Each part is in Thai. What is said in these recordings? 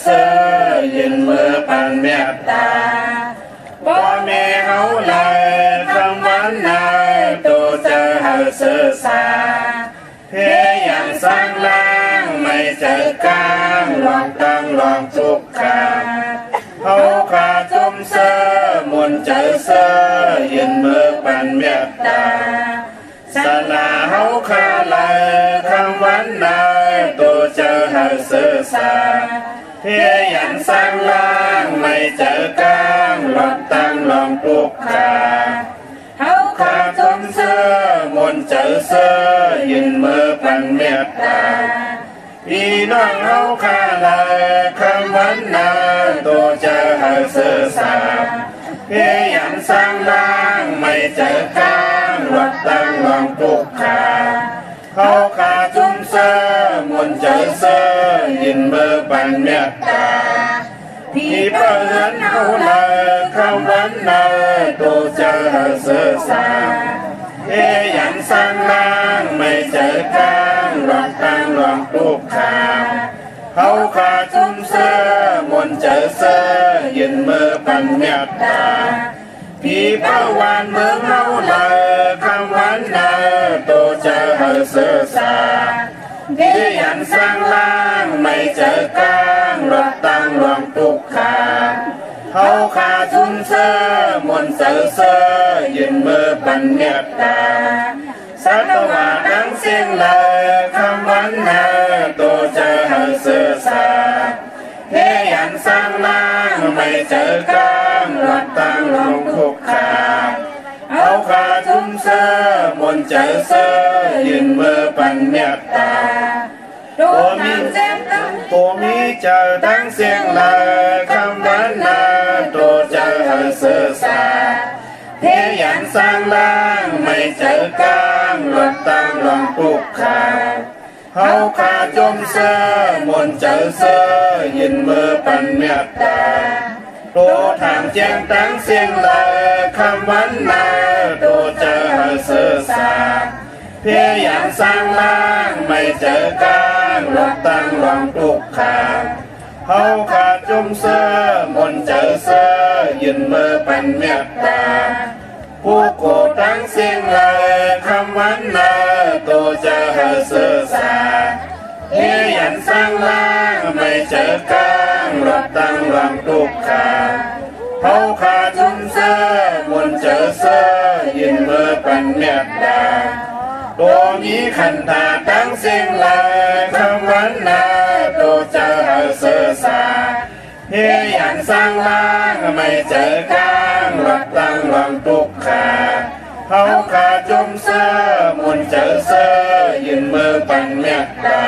อยืนมือปันเมตตาพ่อแม่เฮาไหลคำวันนายตัวเจอเฮาเสือสาเพียอย่างสร้างล่างไม่เจอกลางลองตั้งลองทุกขาเฮาขาจุ่มเสือมุนเจอเสือยืนมือปันเมตตาสลาเฮาขาไหลคำวันนายตัวเจอเฮาเสือสาเพียอย่างสร้างล่างไม่เจอกลางลองตั้งลองทุกขาเฮาขาจุ่มเสือมุนเจอเสือยืนมือปันเมตตาพี่น้องเฮาขาไหลคำวันนายตัวเจอเฮาเสือสาเพียอย่างสร้างล่างไม่เจอกลางลองตั้งลองทุกขาเฮาขาจุ่มเสือมุนเจอเสือยืนมือปันเมตตาพี่เพื่อนเฮาไหลคำวันนายตัวเจอเฮาเสือสาเพียอย่างสร้างล่างไม่เจอกลางลองตั้งลองทุกขาเฮาขาจุ่มเสือมุนเจอเสือยืนมือปันเมตตาพี่เป้าวานเมืองเฮาไหลคำวันนายตัวเจอเฮาเสือสาเพียอย่างสร้างล่างไม่เจอกลางลองตั้งลองทุกขาเฮาขาจุ่มเสือมุนเจอเสือยืนมือปันเมตตาสัตวาดังเสียงเลยคำวันนาตัวเจอเฮาเสือสาเพียอย่างสร้างล่างไม่เจอกลางลองตั้งลองทุกขาเฮาขาจุ่มเสือมุนเจอเสือยืนมือปันเมตตาตัวมีเจอดังเสียงเลยคำวันนาตัวเจอเฮาเสือสาเพียอย่างสร้างล่างไม่เจอกลางลองตั้งลองทุกขาเฮาขาจุ่มเสือมุนเจอเสือยืนมือปันเมตตาตัวถามแจ้งตั้งเสียงเลยคำวันนาตัวเจอเฮาเสือสาเพียอย่างสร้างล่างไม่เจอกลางลองตั้งลองทุกขาเฮาขาจุ่มเสือมุนเจอเสือยืนมือปันเมตตาผู้โกตั้งเสียงเลยคำวันนาตัวเจอเฮาเสือสาเพียอย่างสร้างล่างไม่เจอกลางลองตั้งลองทุกขาเฮาขาจุ่มเสือมุนเจอเสือยืนมือปันเมตตาตัวมีขันตาตั้งเสียงเลยคำวันนาตัวเจอเฮาเสือสาเพียอย่างสร้างล่างไม่เจอกลางลองตั้งลองทุกขาเฮาขาจุ่มเสือมุนเจอเสือยืนมือปันเมตตา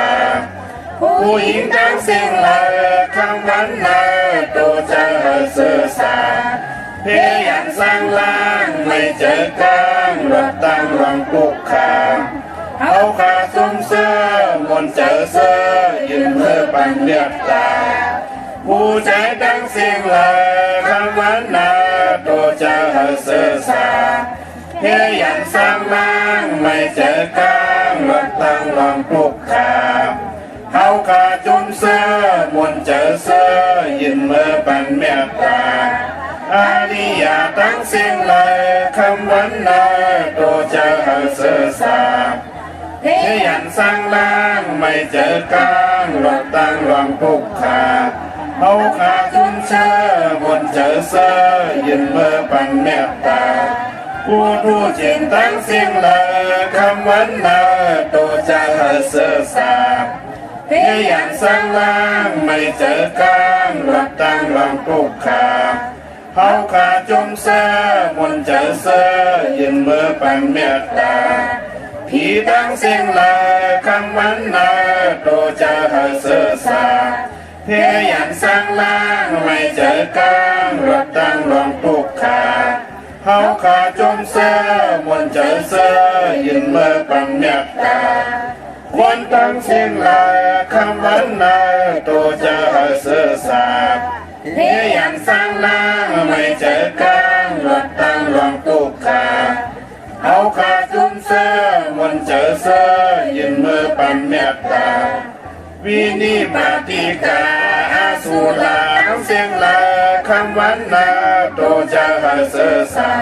ผู้หญิงตั้งเสียงเลยคำวันนาตัวเจอเฮาเสือสาเพียอย่างสร้างล่างไม่เจอกลางลองตั้งลองทุกขาเฮาขาจุ่มเสือมุนเจอเสือยืนมือปันเมตตาผู้ใจตั้งเสียงเลยคำวันนาตัวเจอเฮาเสือสาเพียอย่างสร้างล่างไม่เจอกลางลองตั้งลองทุกขาเฮาขาจุ่มเสือมุนเจอเสือยืนมือปันเมตตาอาริยาตั้งเสียงเลยคำวันนาตัวเจอเฮาเสือสาเพียอย่างสร้างล่างไม่เจอกลางลองตั้งลองทุกขาเฮาขาจุ่มเสือมุนเจอเสือยืนมือปันเมตตาผู้จิตตั้งเสียงเลยคำวันนาตัวเจอเฮาเสือสาเพียอย่างสร้างล่างไม่เจอกลางลองตั้งลองทุกขาเฮาขาจุ่มเสือมุนเจอเสือยืนมือปันเมตตาพี่ตั้งเสียงเลยคำวันนาตัวเจอเฮาเสือสาเพียอย่างสร้างล่างไม่เจอกลางลองตั้งลองทุกขาเฮาขาจุ่มเสือมุนเจอเสือยืนมือปันเมตตาควรตั้งเสียงเลยคำวันนาตัวเจอเฮาเสือสาเพียอย่างสร้างล่างไม่เจอกลางลองตั้งลองทุกขาเฮาขาจุ่มเสือมุนเจอเสือยืนมือปันเมตตาผ วินิปติกาอาสุลาเสียงลาคำวันลาโตจะหาเสสา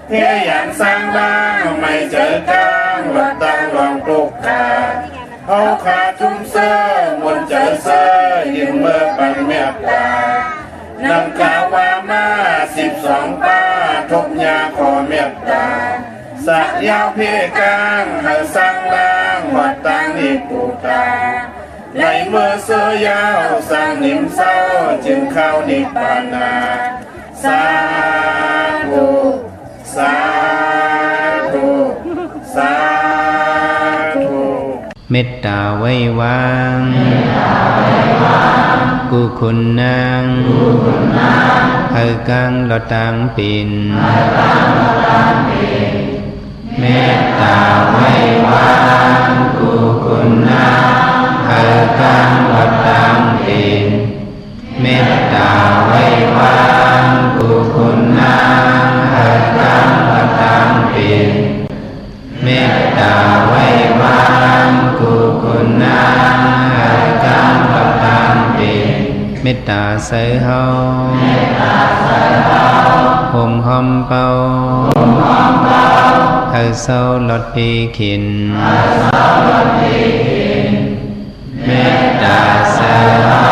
เพียอย่างสร้างบ้างไม่เจอกลางวัดตั้งรองปลุกขาเอาขาทุ่มเสื้อมนเจอเสื้อยืมเมื่อปันเมียตานำข่าวว่ามา12ป้าทุกยาขอเมียตาสักยาวเพียกลางหาสร้างล่างวัดตั้งนิปูตาในเมื่อเสื้อยาวสร้างนิมเศร้าจึงเข้านิพพานาสาธุสาธุสาธุเมตตาไว้วางกุคุณนางเฮกังลอตังปินเมตตาไว้วางกุคุณนางเฮกังลอตังปินเมตตาไว้วางกุคุณนางเฮกังลอตังปินเมตตาไว้วางกุคุณนางเฮกังลอตังปินเมตตาใส่เฮาห่มหอมเป่าเฮาเศร้าลดปีขินเมตตาใส่เฮา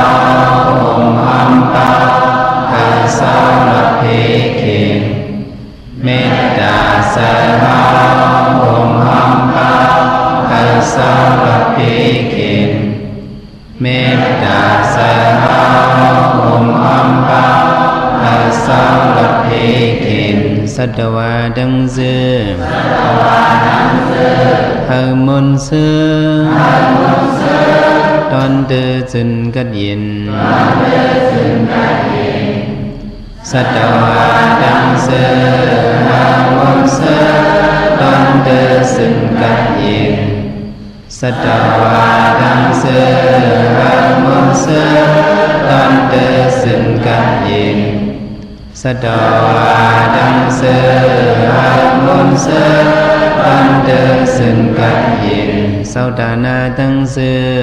ห่มหอมเป่าเฮาเศร้าลดปีขินเมตตาใส่เฮาห่มหอมเป่าเฮาเศร้าลดปีขินเมตตาใส่เฮาห่มหอมเป่าเฮาเศร้าลดปีขินสัตวาดังเสือเฮามนเสือตอนเดือจึนกัดยินสัตวาดังเสือเฮามนเสือตอนเดือจึนกัดยินสัตวาดังเสือเฮามนเสือตอนเดือจึนกัดยินสัตวาดังเสือเฮามนเสือตอนเดือจึนกัดยินสาวดานาดังเสือ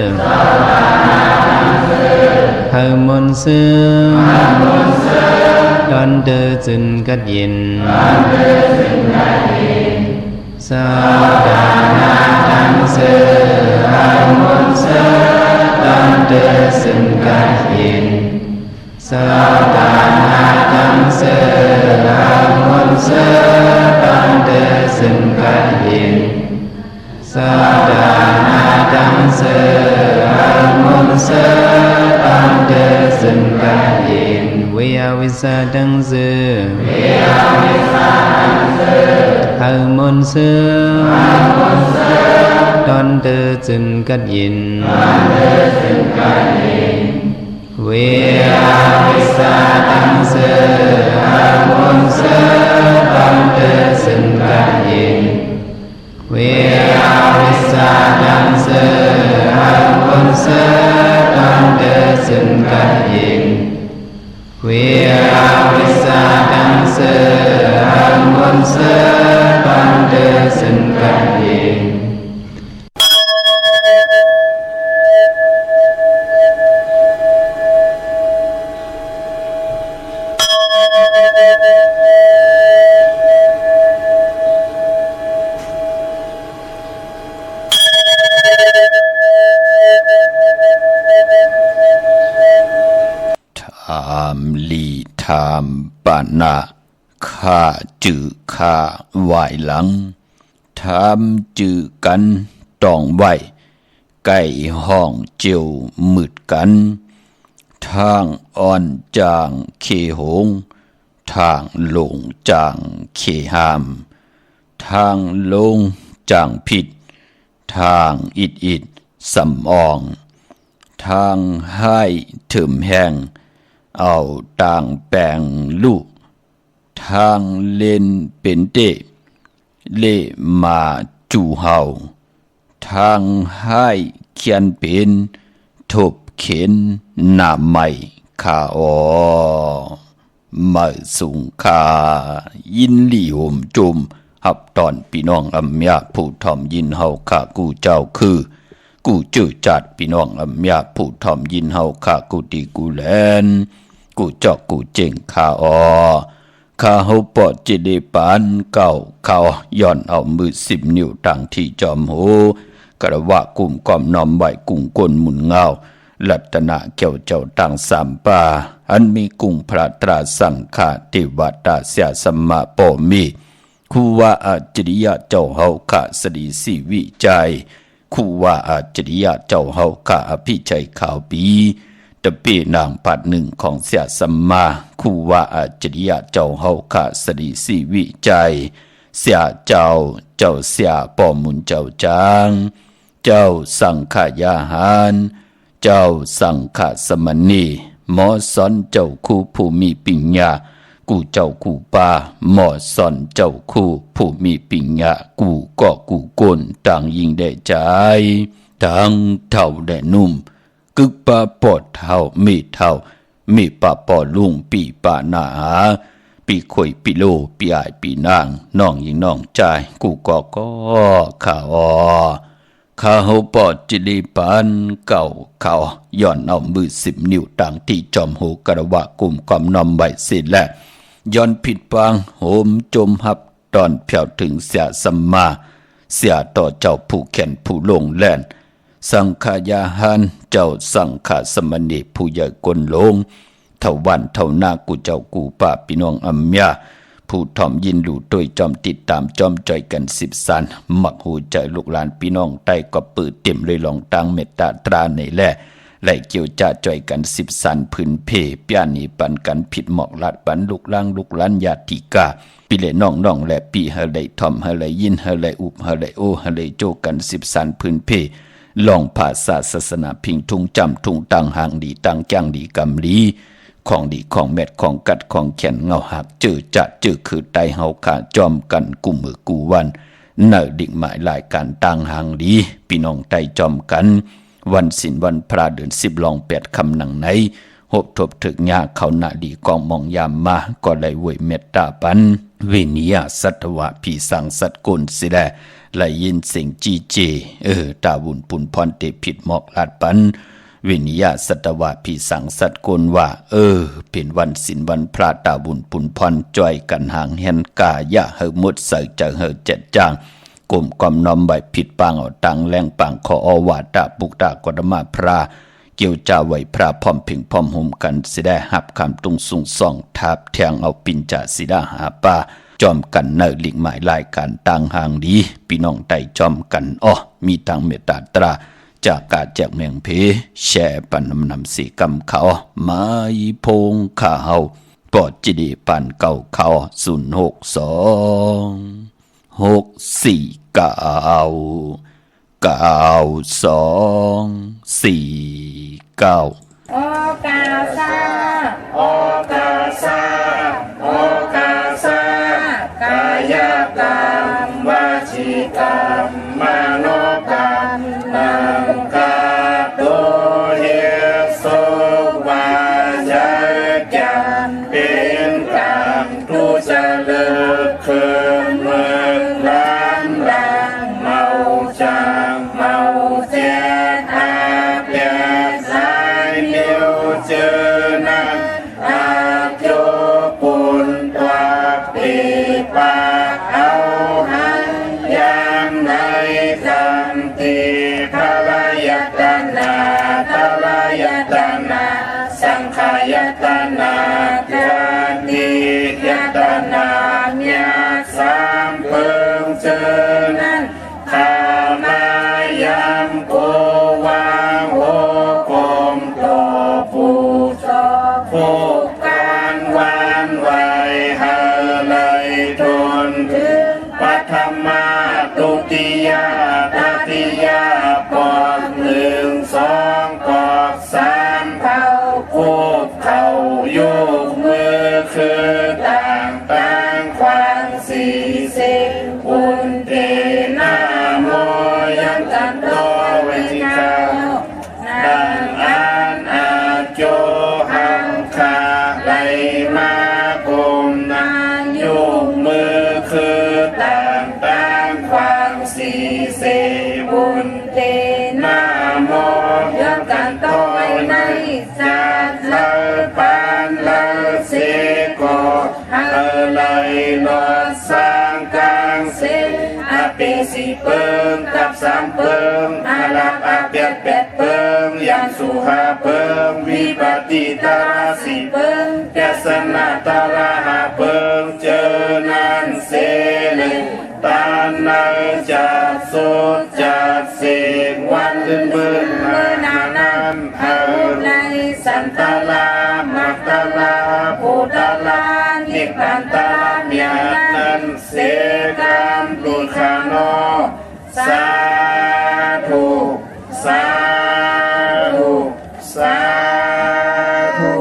เฮามนเสือตอนเดือจึนกัดยินสาวดานาดังเสือเฮามนเสือตอนเดือจึนกัดยินสาวดานาดังเสือเฮามนเสือตอนเดือจึนกัดยินสาวดานาดังเสือเฮามนเสือตอนเดือจึนกัดยินเวียวิสาดังเสือเฮามนเสือตอนเดือจึนกัดยินเวียวิสาดังเสือเฮามนเสือตอนเดือจึนกัดยินเวียวิสาดังเสือเฮามนเสือตอนเดือจึนกัดยินเวียวิสาดังเสือเฮามนเสือตอนเดือจึนกัดยินถามปานะข้าจือข้าไหวหลังถามจือกันต้องไหวไก่ห้องเจียวมืดกันทางอ่อนจางเขหงทางลงจางเขหามทางลงจางผิดทางอิดสำอองทางให้ถึมแห้งเอาต่างแปลงลูกทางเล่นเป็นเตะเล่มาจูเฮาทางให้เขียนเป็นทบเข็นหน้าใหม่ข้ามาสุงคายินหลี่ห่มจุมหับตอนพี่น้องอำยาผู้ทอมยินเฮาข้ากูเจ้าคือ กูจื้อจัดพี่น้องอำยาผู้ทอมยินเฮาข้ากูดีกูแลนกูจอกกูเจ๋งข้าออข้าเฮาปอดจิเดปานเก่าเขาย้อนเอามือ10 นิ้วตั้งที่จอมโหกระวะกุมก้อมน้อมไหวกุ้งก้นหมุนเงาลัตนะเกี่ยวเจ้าตั้งสามป่าอันมีกุ้งพระตราสังฆาติวัตตาเสียสมมาปอมีคูว่าอาจริยะเจ้าเฮาข้าสดีสีวิจัยคูว่าอาจริยะเจ้าเฮาข้าอภิชัยข่าวปีตะเปนางปัดหนึ่งของเสียสมมาคูว่าอาจริยะเจ้าเฮาข้าสดีสีวิจัยเสียเจ้าเสียปอมุนเจ้าจางเจ้าสังขยาหารเจ้าสังฆสมณีหมอสอนเจ้าคู่ผู้มีปัญญากูเจ้ากูป่าหมอสอนเจ้าคู่ผู้มีปัญญากูก็กูกนต่างยิงได้ใจต่างเท่าได้นุ่มกึกปาปอดเท่ามีเท่ามีปาปอลุงปีปานาปีข่อยปีโลปีอายปีนางน้องยิงน้องใจกูก็ข่าวข้าเฮาปอดจิลีปานเก่าเขาย้อนเอามือ10 นิ้วต่างที่จอมโหกระวะกลุ่มความนอมไว้สิแลย้อนผิดปางโหมจมหับตอนเพียวถึงเสียสัมมาเสียต่อเจ้าผู้แขนผู้ลงแล่นสังขายาหารเจ้าสังฆสมณีผู้ใหญ่กลลงเท่าวันเท่าหน้ากูเจ้ากูป้าพี่น้องอัมยาผู้ทอมยินดูโดยจอมติดตามจอมใจกัน10 สันหมักหูใจลูกหลานพี่น้องใต้ก็ปืดเต็มเลยลองตังเมตตาตราในแลไหลเกี่ยวจ่าจ่อยกัน10 สันพื้นเพปียนีปันกันผิดหมอกลัดปันลูกล่างลูกหลานญาติกาปีเลน้องและปีเฮไหลทอมเฮไหลยินเฮไหลอุบเฮไหลโอเฮไหลโจกัน10 สันพื้นเพลองภาษาศาสนาพิงทุงจำทุงตังหางดีตังจ้างดีกำลีของดีของเม็ดของกัดของแขนเงาหักจื้อจัดจื้อคือไตเฮาขาจอมกันกุมมือกูวันเนิดิ่งหมายหลายการต่างหางดีพี่น้องไตจอมกันวันศีลวันพระเดือน10 ลอง8 คำหนังไหนหบทบถึกยาเขาหน้าดีกองมองยามมาก็เลยเวยเมตตาปันวินิยาสัตวะผีสังสัตกุลสิแลไหลยินเสียงจีเจตาบุญปุนพรเตผิดหมอกลาดปันวินิยาสัตวะผีสังสัตกุลว่าเป็นวันศีลวันพระตาบุญปุนพรจอยกันห่างเห็นกายะเฮหมดใส่จะเฮเจ็ดจางกลมกอมน้อมใบผิดปางเอาตังแรงปางขออวาตาปุกตากรมาพระเกี่ยวจ่าไหวพระพร้อมพิงพร้อมห่มกันสิได้หับคำตุงสุงส่องทับแทงเอาปินจ่าสิดาหาป้าจอมกันเนอลิงหมายลายการต่างห่างดีพี่น้องไตจอมกันมีตังเมตตาตราจากกาแจกเมืองเพแช่ปันนำสีกำเขามาอีพงข้าเฮาปอดจิดีปันเก่าเขา06246499249โอกาซาโอกาซาโอกาซากายกรรมวจีกรรมมโนกรรมนังกาตุเยสุวาจกรรมเป็นกรรมทุจริตคืนเมืองล้านดังเมาจางเมาเจ็ดอาเปียสาย ปิงตับสามเปิงอาลับอาเปียดเป็ดเปิงยังสุหาเปิงวิปติตาสีเปิงแกสนาตาลาหาเปิงเจอนันเสนึงตานาจัดสุดจัดเสงวันลื่นมืนเมื่อนานนั้นเอาในสันตาลามัตตาลาภูตาลานิพพานตาลาเมียนั้นเสกามลุคาโนสาธุสาธุสาธุ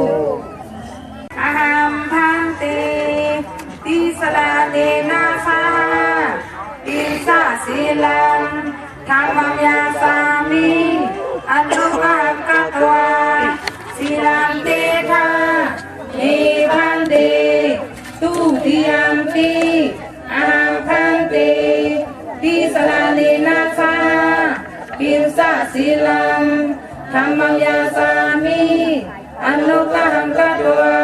อะหัมพันเตติสลาเนนาคาอินสาสีลังธรรมยาสามิอนุภาพกัตวาสีลังเตทานิพันเตตุติยมปีอะหัมพันเตติสลาเนนาคาอินสาสีลังธรรมยาสามิอนุภาพกัตวา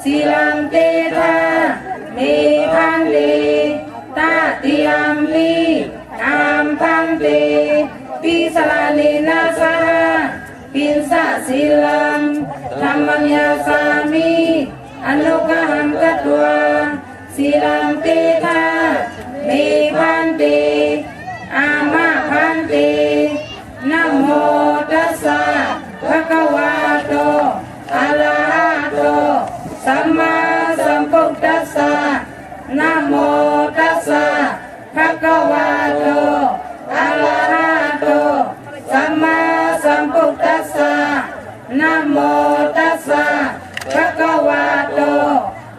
สีลังเตทานิพันเตตาติยมปีอะหัมพันเตติสลาเนนาคาอินสาสีลังธรรมยาสามิอนุภาพกัตวาสีลังเตทานิพันเตอามาพันเตนะโมตัสสะภะคะวะโตอะระหะโตสัมมาสัมพุทธัสสะนะโมตัสสะภะคะวะโตอะระหะโตสัมมาสัมพุทธัสสะนะโมตัสสะภะคะวะโต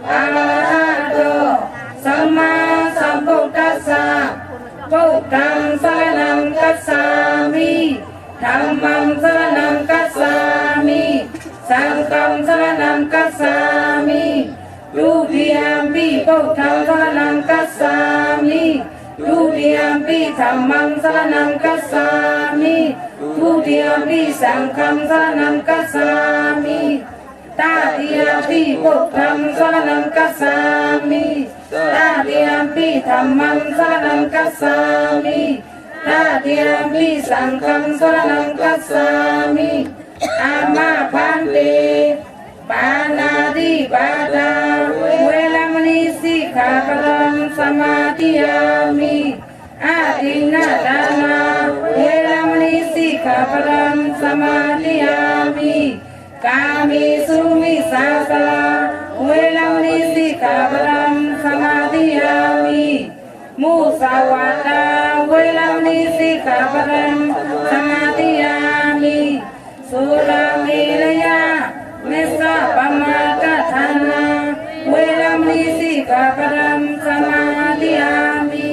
อะระหะโตสัมมาสัมพุทธัสสะพุทธังสรณังคัจฉามิธัมมังสรณังคัจฉามิสังฆังสรณังคัจฉามิทุติยมปิพุทธังสรณังคัจฉามิทุติยมปิธัมมังสรณังคัจฉามิทุติยมปิสังฆังสรณังคัจฉามิตาติยมปิพุทธังสรณังคัจฉามิตาติยมปิธัมมังสรณังคัจฉามิตาติยมปิสังฆังสรณังคัจฉามิอามาพันเตปานาติปาตาเวรมณีสิกขาปะทังสมาธิยามิอาทินนาทานาเวรมณีสิกขาปะทังสมาธิยามิกามิสุมิสาสลาเวรมณีสิกขาปะทังสมาธิยามิมุสาวาทาเวรมณีสิกขาปะทังสมาธิยามิสุราเมรยาเมสะปะมาทฐานาเวรมณีสิกขาปะทังสมาธิยามิ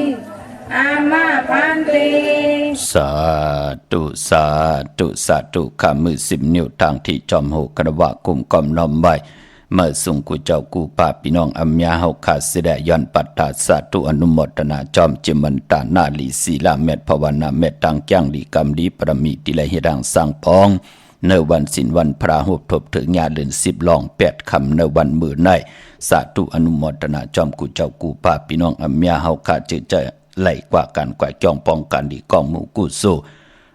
อามาพันเตสาธุสาธุสาธุข้ามือ10 นิ้วทางที่จอมโหกระวะกุมกอมน้อมไว้เมื่อสุงกุเจ้ากูป่าพี่น้องอัมยาเฮาขาเสดย้อนปัตตาสาธุอนุโมทนาจอมจิมันตานาลีศีลาเมตภาวนาเมตตังแก้งลีกรรมลีประมีติไลเฮดังสร้างปองในวันสินวันพระหุบทบถึงญาเดือน10ลอง8คำในวันมือในสาธุอนุโมทนาจอมกุเจ้ากูป่าพี่น้องอัมยาเฮาขาเจใจไหลกว่าการกว่าจ้องป้องกันดีกองหมู่กุโซ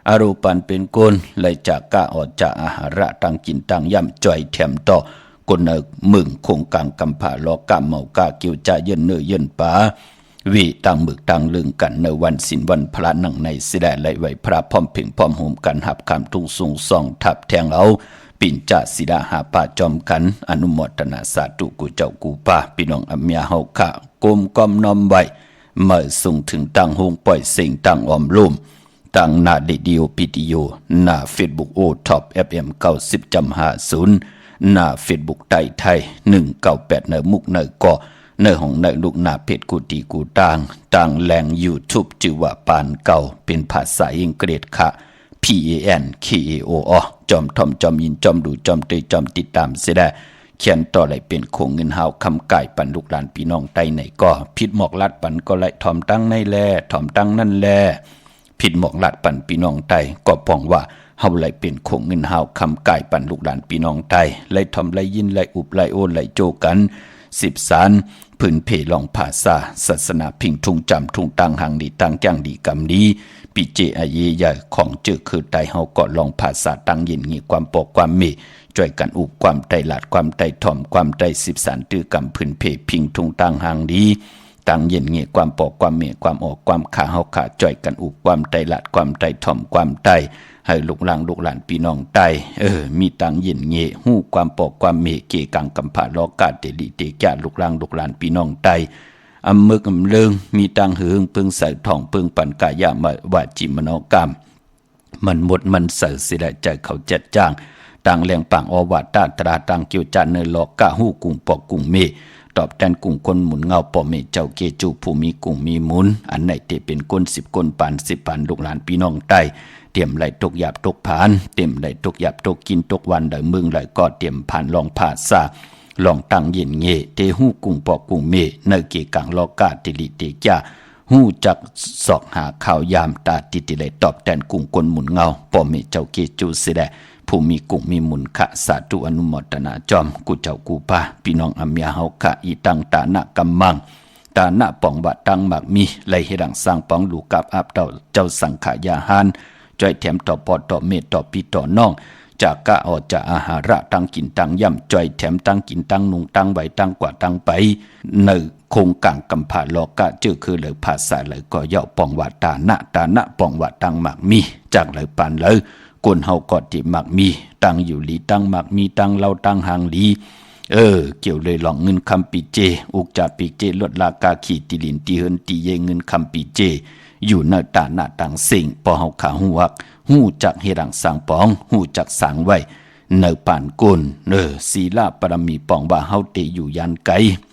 อารูปันเป็นกุลไหลจากกะออกจากอาหาระตังกินตังย่ำจ่อยแถมต่อคนเนกมึงคงกลางกำผาล้อกะเมากะเกี่ยวใจเย็นเนื้อเย็นป่าวีตังมึกตังลึงกันในวันสินวันพระนังในสิได้ไหลไหวพระพร้อมเพ่งพร้อมโหมกันหับคำทุ่งสูงส่องทับแทงเอาปิ่นจ่าสิดาหาป่าจอมกันอนุโมทนาสาธุกูเจ้ากูป่าพี่น้องอัมยาเฮาขะกุมกอมน้อมไว้เมื่อส่งถึงตังหงปล่อยเสียงตังออมลุ่มตังนาเดดิโอพิติโยหน้าเฟซบุ๊กโอท็อป FM 90.50หน้าเฟซบุ๊กไทย198เนมุกเนก่อเนของเนลูกหน้าเพจกูตีกูต่างแหล่ง YouTube ชื่อว่าปานเก่าเป็นภาษาอังกฤษค่ะ PANKAO จอมทอมจอมยินจอมดูจอมเตยจอมติดตามเสียได้เขียนต่อไหลเป็นโคงเงินหาวคำไก่ปันลูกหลานพี่น้องใต้ไหนก็ผิดหมอกลัดปันก็ไหลถอมตั้งในแลถอมตั้งนั่นแลผิดหมอกลัดปันพี่น้องใต้ก็ป้องว่าเฮาไหลเป็นโคงเงินหาวคำไก่ปันลูกหลานพี่น้องใต้ไหลถอมไหลยินไหลอุบไหลโอนไหลโจกัน 10 สารพื้นเพลองภาษาศาสนาพิงทุงจำทุงตังหังดีตังจังดีกำดีปิเจอเยใหญ่ของเจอคือไตเฮาก็ลองภาษาตังยินงีความปกความเมช่วยกันอุบความไตหลาดความไตถ่อมความไต10 สารตื้อกำพื้นเพพิงทุงตังหังดีตังเย็นเงียความปอกความเมความออกความขาเฮาขาจ่อยกันอุบความไตหลาดความไตถ่อมความไตให้ลูกหลานพี่น้องไตมีตังเย็นเงียหู้ความปอกความเมเกกังกำผาลอกาเตลิเตกะลูกหลานพี่น้องไตอำมึกอำเลิงมีตังหึงปึงใส่ทองปึงปันกายามาวาจิมโนกรรมมันหมดมันเสือสิได้ใจเขาจัดจ้างตังแรงปังอวาตาตราตังเกี่ยวจานเนลอกะหู้กุ่งปอกกุ่งเมตอบแทนกุ่งคนหมุนเงาปอเมเจ้าเกจูผู้มีกุ่งมีหมุนอันไหนเตเป็นก้น10ก้นปาน10 ปานลูกหลานพี่น้องใต้เตรียมไหลตกหยาบตกผานเตรียมไหลตกหยาบตกกินตกวันไหลมึงไหลก็เตรียมผ่านลองผ่าซาลองตั้งเย็นเงเตหู้กุ่งปอกกุ่งเมเนเกกังลอกาติลิเตจ้าหู้จักสอกหาข่าวยามตาติติไหลตอบแทนกุ่งคนหมุนเงาปอเมเจ้าเกจูเสดผู้มีกุ่งมีมุนขะสาธุอนุโมทนาจอมกุเจ้ากูปาพี่น้องอัมยาเฮาขะอีตังตานะกัมมังตานะป่องบะตังมักมีไหลเฮดังสร้างป่องลูกับอับเจ้าสังขายาหานจ่อยแถมต่อปอต่อเมตต่อปีต่อน้องจากกะออกจากอาหาระตั้งกินตั้งย่ำจ่อยแถมตั้งกินตั้งนุงตั้งไว้ตั้งกว่าตั้งไปในคงกังกำผาลอกะเจอคือเลยภาษาเลยก็ย่อป่องว่าตานะป่องว่าตังมักมีจากเลยปานเลยคนเฮาก็ติมักมีตั้งอยู่หลีตั้งมักมีตั้งเราตั้งหางหลีเกี่ยวเลยหลองเงินคำปีเจอุกจาปีเจลดลากาขีติลินตีเฮินตีเยเงินคำปีเจอยู่ในตาหน้าต่างสิ่งพอเฮาขาหูวักหูจักเฮดังสังปองหูจักสังไว้เนป่านกุนศีลาปรมีปองว่าเฮาเตอยู่ยันไก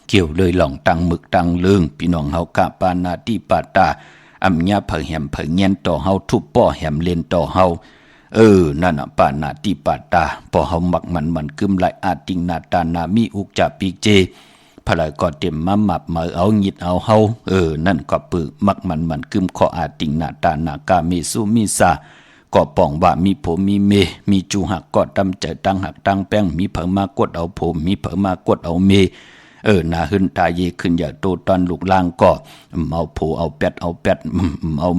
เกี่ยวเลยหลองตั้งมึกตั้งเลืองพี่น้องเฮากะปานาติปาตาอำญาเผยแหมเผยเงียนต่อเฮาทุบป้อแหมเล่นต่อเฮานั่นปานาติปาตาพอเฮามักมันกึมไหลอาติงนาตานามีอุกจาปีเจพลายก็เต็มมาหมับมาเอาหยิดเอาเฮานั่นก็ปือมักมันกึมขออาติงนาตานากาเมสุมิสาก็ป่องว่ามีผมมีเมมีจูหักก็ตำใจตั้งหักตั้งแป้งมีเผมากดเอาผมมีเผมากดเอาเมนาหึนตาเยขึ้นอย่าโตตอนลูกล่างก็เอาโผเอาเป็ดเอา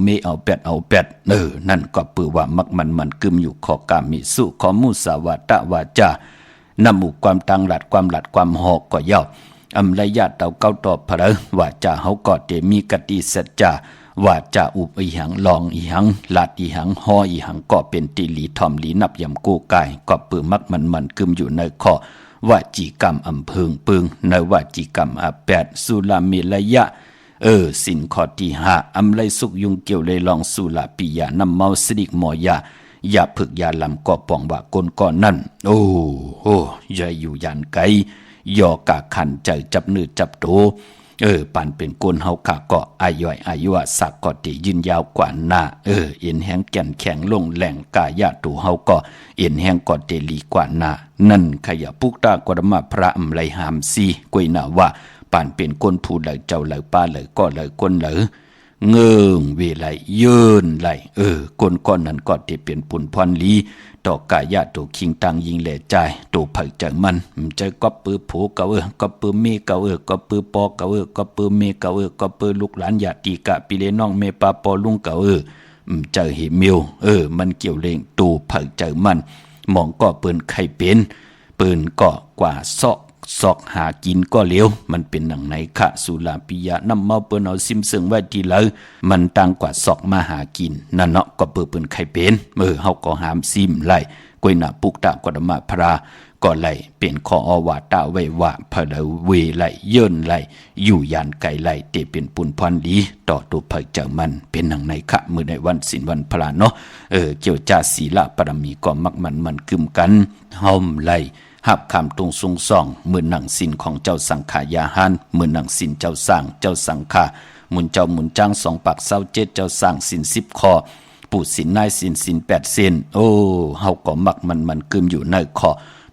เมเอาเป็ดนั่นก็ปือว่ามักมันกึมอยู่ขอกามิสุขอมุสาวาตะวาจานำอุความตังหลัดความหอกก็ย่ออำระยะเต่าเก้าตอบพระว่าจะเฮาก็เตมีกติสัจจาว่าจะอุบอีหังลองอีหังลาดอีหังหออีหังก็เป็นติลีทอมลีนับยำกูกายก็ปือมักมันกึมอยู่ในข้อวจีกรรมอำเพึงปึงในวจีกรรมอาแปดสุลามิระยะสินข้อที่5อำไรสุกยุงเกี่ยวเลยลองสุลาปิยานำเมาสดิกมอยาอย่าผึกยาลำก็ป่องว่ากนก่อนนั่นโอ้อย่าอยู่ยันไกยอกะขันใจจับเนื้อจับโตปานเป็นกนเฮากะก็อายุสักก็ติยืนยาวกว่าหน้าเอ็นแห้งแก่นแข็งลงแหล่งกายะตูเฮาก็เอ็นแห้งก็เตลีกว่าหน้านั่นขยะปุกตากรมาพระอำไลหามซีกวยนาว่าปานเป็นกนผู้ไหลเจ้าไหลป้าไหลก็ไหลก้นไหลเงิงเวไหลเยินไหลกนก้อนนั้นก็ติเป็นปุ่นพรลีต่อกายะตัวคิงตังยิงแหล่ใจตัวเผยใจมันใจก็ปือผูกก็ปือเมก็ปือปอก็ปือเมก็ปือลูกหลานญาติกะปิเลน้องเมปาปอลุงใจเหิมิวมันเกี่ยวเลงตัวเผยใจมันมองก็ปืนไข่เป็นปืนก็กว่าซอกหากินก็เลี้ยวมันเป็นหนังไหนคะสุลาปิยะน้ำเมาเปิ้นเอาซิมซึ่งไว้ทีเลยมันต่างกว่าซอกมาหากินนั่นเนาะก็เปิ้นไข่เป็นเฮาก็หามซิมไล่กวยน่ะปุกตะกดมาพระก็ไล่เป็นขออวาตะไว้ว่าพะละเวไล่เยินไล่อยู่ยานไกลไล่เตเป็นปุนพรดีต่อตัวเผยเจ้ามันเป็นหนังไหนคะมื้อในวันศีลวันพระเนาะเกี่ยวจาศีลปรมีก็มักมันกึมกันเฮาไล่หับคำตรงทรงส่องเหมือนหนังสินของเจ้าสังขายาหานเหมือนหนังสินเจ้าสร้างเจ้าสังขาหมุนเจ้าหมุนจ้าง2 ปาก27เจ้าสร้างสิน10 ข้อปูสินนายสิน8 เส้นเฮาก็มักมันกึมอยู่ในข้อ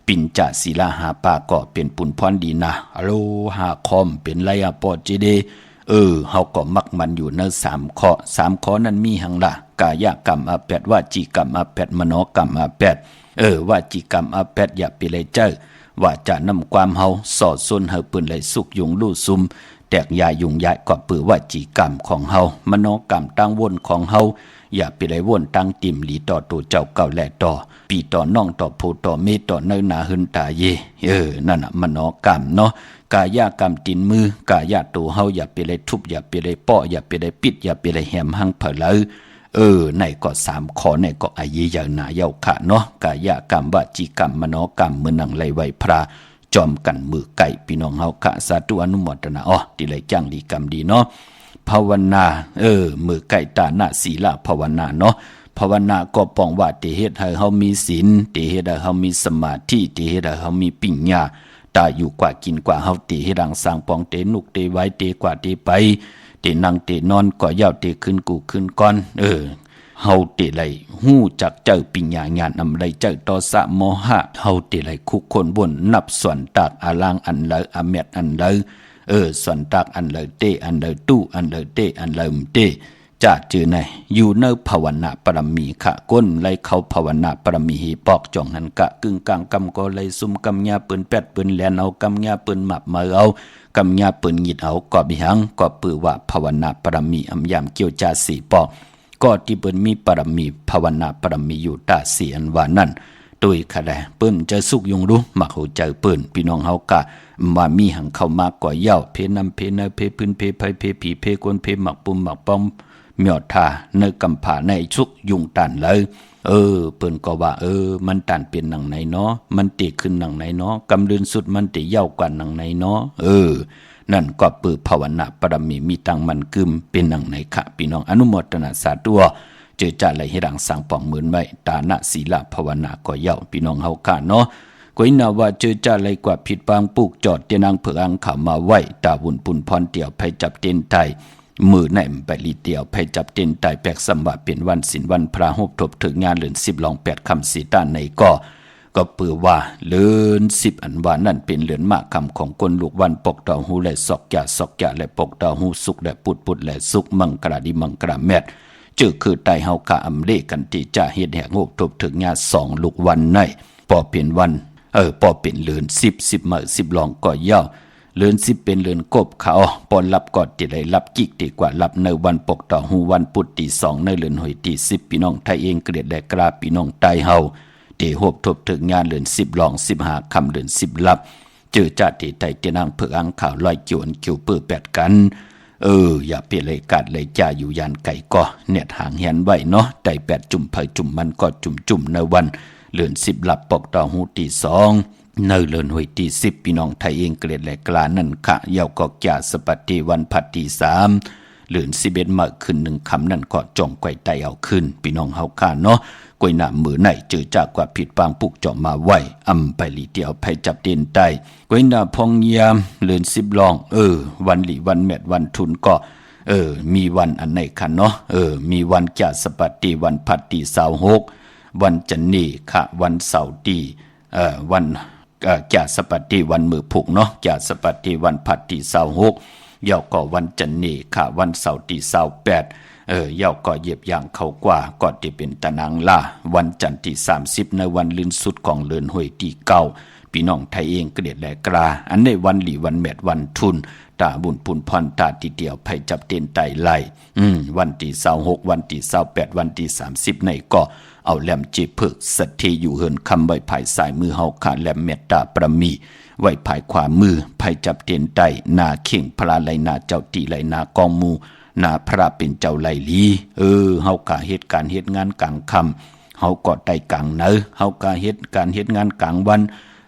ปิ่นจะศีลาหาปาก็เป็นปุนพรดีนะอโลหาคอมเป็นไรอะปอจิเดเฮาก็มักมันอยู่ใน3 ข้อ3 ข้อนั้นมีหังละกายกรรมอาแปดวจีกรรมอาแปดมโนกรรมอาแปดวจีกรรมอาแปดอย่าไปเลยเจ้าว ว่าจะนำความเฮาสอดส่วนเฮาปืนไหลสุกยุงลู่ซุมแตกยายยุงยายก็ปือว่าจีกรรมของเฮามโนกรรมตั้งวนของเฮาอย่าไปได้วนตั้งติ่มหลีต่อตัวเจ้าเก่าแลต่อปีต่อน้องต่อผู้ต่อเมต่อเนนาหึนตาเยนั่นน่ะมโนกรรมเนาะกายากรรมตินมือกายาตัวเฮาอย่าไปได้ทุบอย่าไปได้ป้ออย่าไปได้ปิดอย่าไปได้แหมหังเผลอในก็3ข้อในก็อายีอย่างหนาเย้าขะเนาะกายกรรมวจีกรรมมโนกรรมมือนังไหลไหวพระจอมกันมือไก่พี่น้องเฮาขะสาธุอนุโมทนาที่ไหลจ้างดีกรรมดีเนาะภาวนามือไก่ตาหน้าศีลภาวนาเนาะภาวนาก็ป้องว่าติเฮ็ดให้เฮามีศีลติเฮ็ดให้เฮามีสมาธิติเฮ็ดให้เฮามีปัญญาตาอยู่กว่ากินกว่าเฮาติเฮ็ดรังสร้างปองเตนุกเตไว้เตกว่าเตไปเตนั่งเตนอนก็ยาวเตขึ้นกูขึ้นก่อนเฮาเตไหลฮู้จักเจ้าปัญญาญาณอำไรเจ้าตอสะโมหะเฮาเตไหลคุกคนบนนับส่วนตากอาลางอันเลอเมดอันเลส่วนตากอันเลเตอันเลตู้อันเลเตอันเลมเตจะจือในอยู่เนภาวนาปรมีขะก้นไลเขาภาวนาปรมีหีปอกจ่องหันกะกึ่งกลางกำก็ไลซุ่มกำยาปืนแปดปืนแลนเอากำยาปืนหมับมาเอากำยาปืนหยิดเอาก็บิหังก็ปือว่าภาวนาปรมีอำยามเกี่ยวจาสีปอกก็ที่เปิ้นมีปรมีภาวนาปรมีอยู่ตาเสียนว่านั่นโดยขะแลเปิ้นจะสุกยงรู้มักหูใจเปิ้นพี่น้องเฮากะว่ามีหังเข้ามาก่อเย้าเพนำเพเนเพพื้นเพไผเพผีเพกวนเพหมักปุ่มหมักป้อมเมียดทาในกำผาในชุกยุงตันเลยเปิ้นก็ว่ามันตันเป็นหนังไหนเนาะมันติขึ้นหนังไหนเนาะกำลืนสุดมันติเย้ากว่าหนังไหนเนาะนั่นก็ปือภาวนาปรมีมีตังมันกึมเป็นหนังไหนคะพี่น้องอนุโมทนาสาธุเจอจ่าไหลให้ดังสังปองหมื่นไว้ตานะศีลภาวนาก็เย้าพี่น้องเฮาค่ะเนาะก็อินาว่าเจอจ่าไหลกว่าผิดบางปุกจอดเตียนางเผืองขามาไว้ตาบุญปุ่นพรเตี่ยวไผจับเต้นไทยมือในไปลีเตียวไผจับเต้นไตแปกสัมว่าเป็นวันศีลวันพระหบทบถึงงานเลือน10ลอง8คำสีตาในก็ปือว่าเลือน10อันว่านั่นเป็นเลือนมากคำของคนลูกวันปกต่อหูและสอกยาและปกต่อหูสุกและปุดและสุกมังกราดิมังกราแมดจื้อคือไตเฮากะอำเลกันที่จะเฮ็ดแหกโงบทบถึงงาน2ลูกวันในพอเป็นวันพอเป็นเลือน10มื้อ10ลองก็ยาวเลือน10เป็นเลือนกบเขาปอนรับกอดติได้รับกิกดีกว่ารับในวันปกต่อหูวันปุดที่2ในเลือนหอยที่10พี่น้องไทยเองเกลียดและกราพี่น้องไตเฮาเตหบทบถึงงานเลือน10ลอง15คำเลือน10ลับเจอจัดที่ไตเตนางเผืองข่าวลอยเกี่ยวอันเกี่ยวเปื้อแปดกันอย่าเปลี่ยนเลยกัดเลยจ่าอยู่ยานไก่ก็เน็ตหางเหียนไว้เนาะไต8จุ่มเผยจุ่มมันก็จุ่มในวันเลือน10ลับปกต่อหูที่2ในเลือนหวยที่10พี่น้องไทยเองเกลียดและกลานั่นค่ะเยาวก็จ่าสปฏิวันพัดที่3เลือน11มาขึ้น1คำนั่นก็จ่องไก่ไตเอาขึ้นพี่น้องเฮาค่ะเนาะกวยหน้ามือไหนเจอจากกว่าผิดปางปุกเจาะมาไว้อำไปลีเดียวไผจับเด่นใต้กวยหน้าพองยามเลือน10ลองวันหลีวันแมดวันทุนก็มีวันอันไหนค่ะเนาะมีวันจ่าสปฏิวันพัดที่26วันจันนีค่ะวันเสาร์ที่วันจ่าสปฏิวันมือผูกเนาะจ่าสปฏิวันพัดที่26เยาก็วันจันนีค่ะวันเสาร์ที่28เยาก็เหยียบอย่างเขากว่าก็ที่เป็นตะนางล่าวันจันทร์ที่30ในวันลื่นสุดของเลือนห้วยที่9พี่น้องไทยเองเกลียดและกลาอันในวันหลีวันแมดวันทุนตาบุญปุนพรตาทีเดียวไผจับเต้นไตไล่วันที่26วันที่28วันที่30ในก็เอาแหลมจีพึกสัตทีอยู่เหินคำไว้ภายสายมือเฮาขาแหลมเมตตาประมีไว้ภายขวามือไผจับเต้นไตนาเข่งพลาไหลนาเจ้าตีไหลนากองมูนาพระเป็นเจ้าไหลลีเฮากะเฮ็ดการเฮ็ดงานกลางค่ำเฮาก็ไตกลางเนอเฮากะเฮ็ดการเฮ็ดงานกลางวัน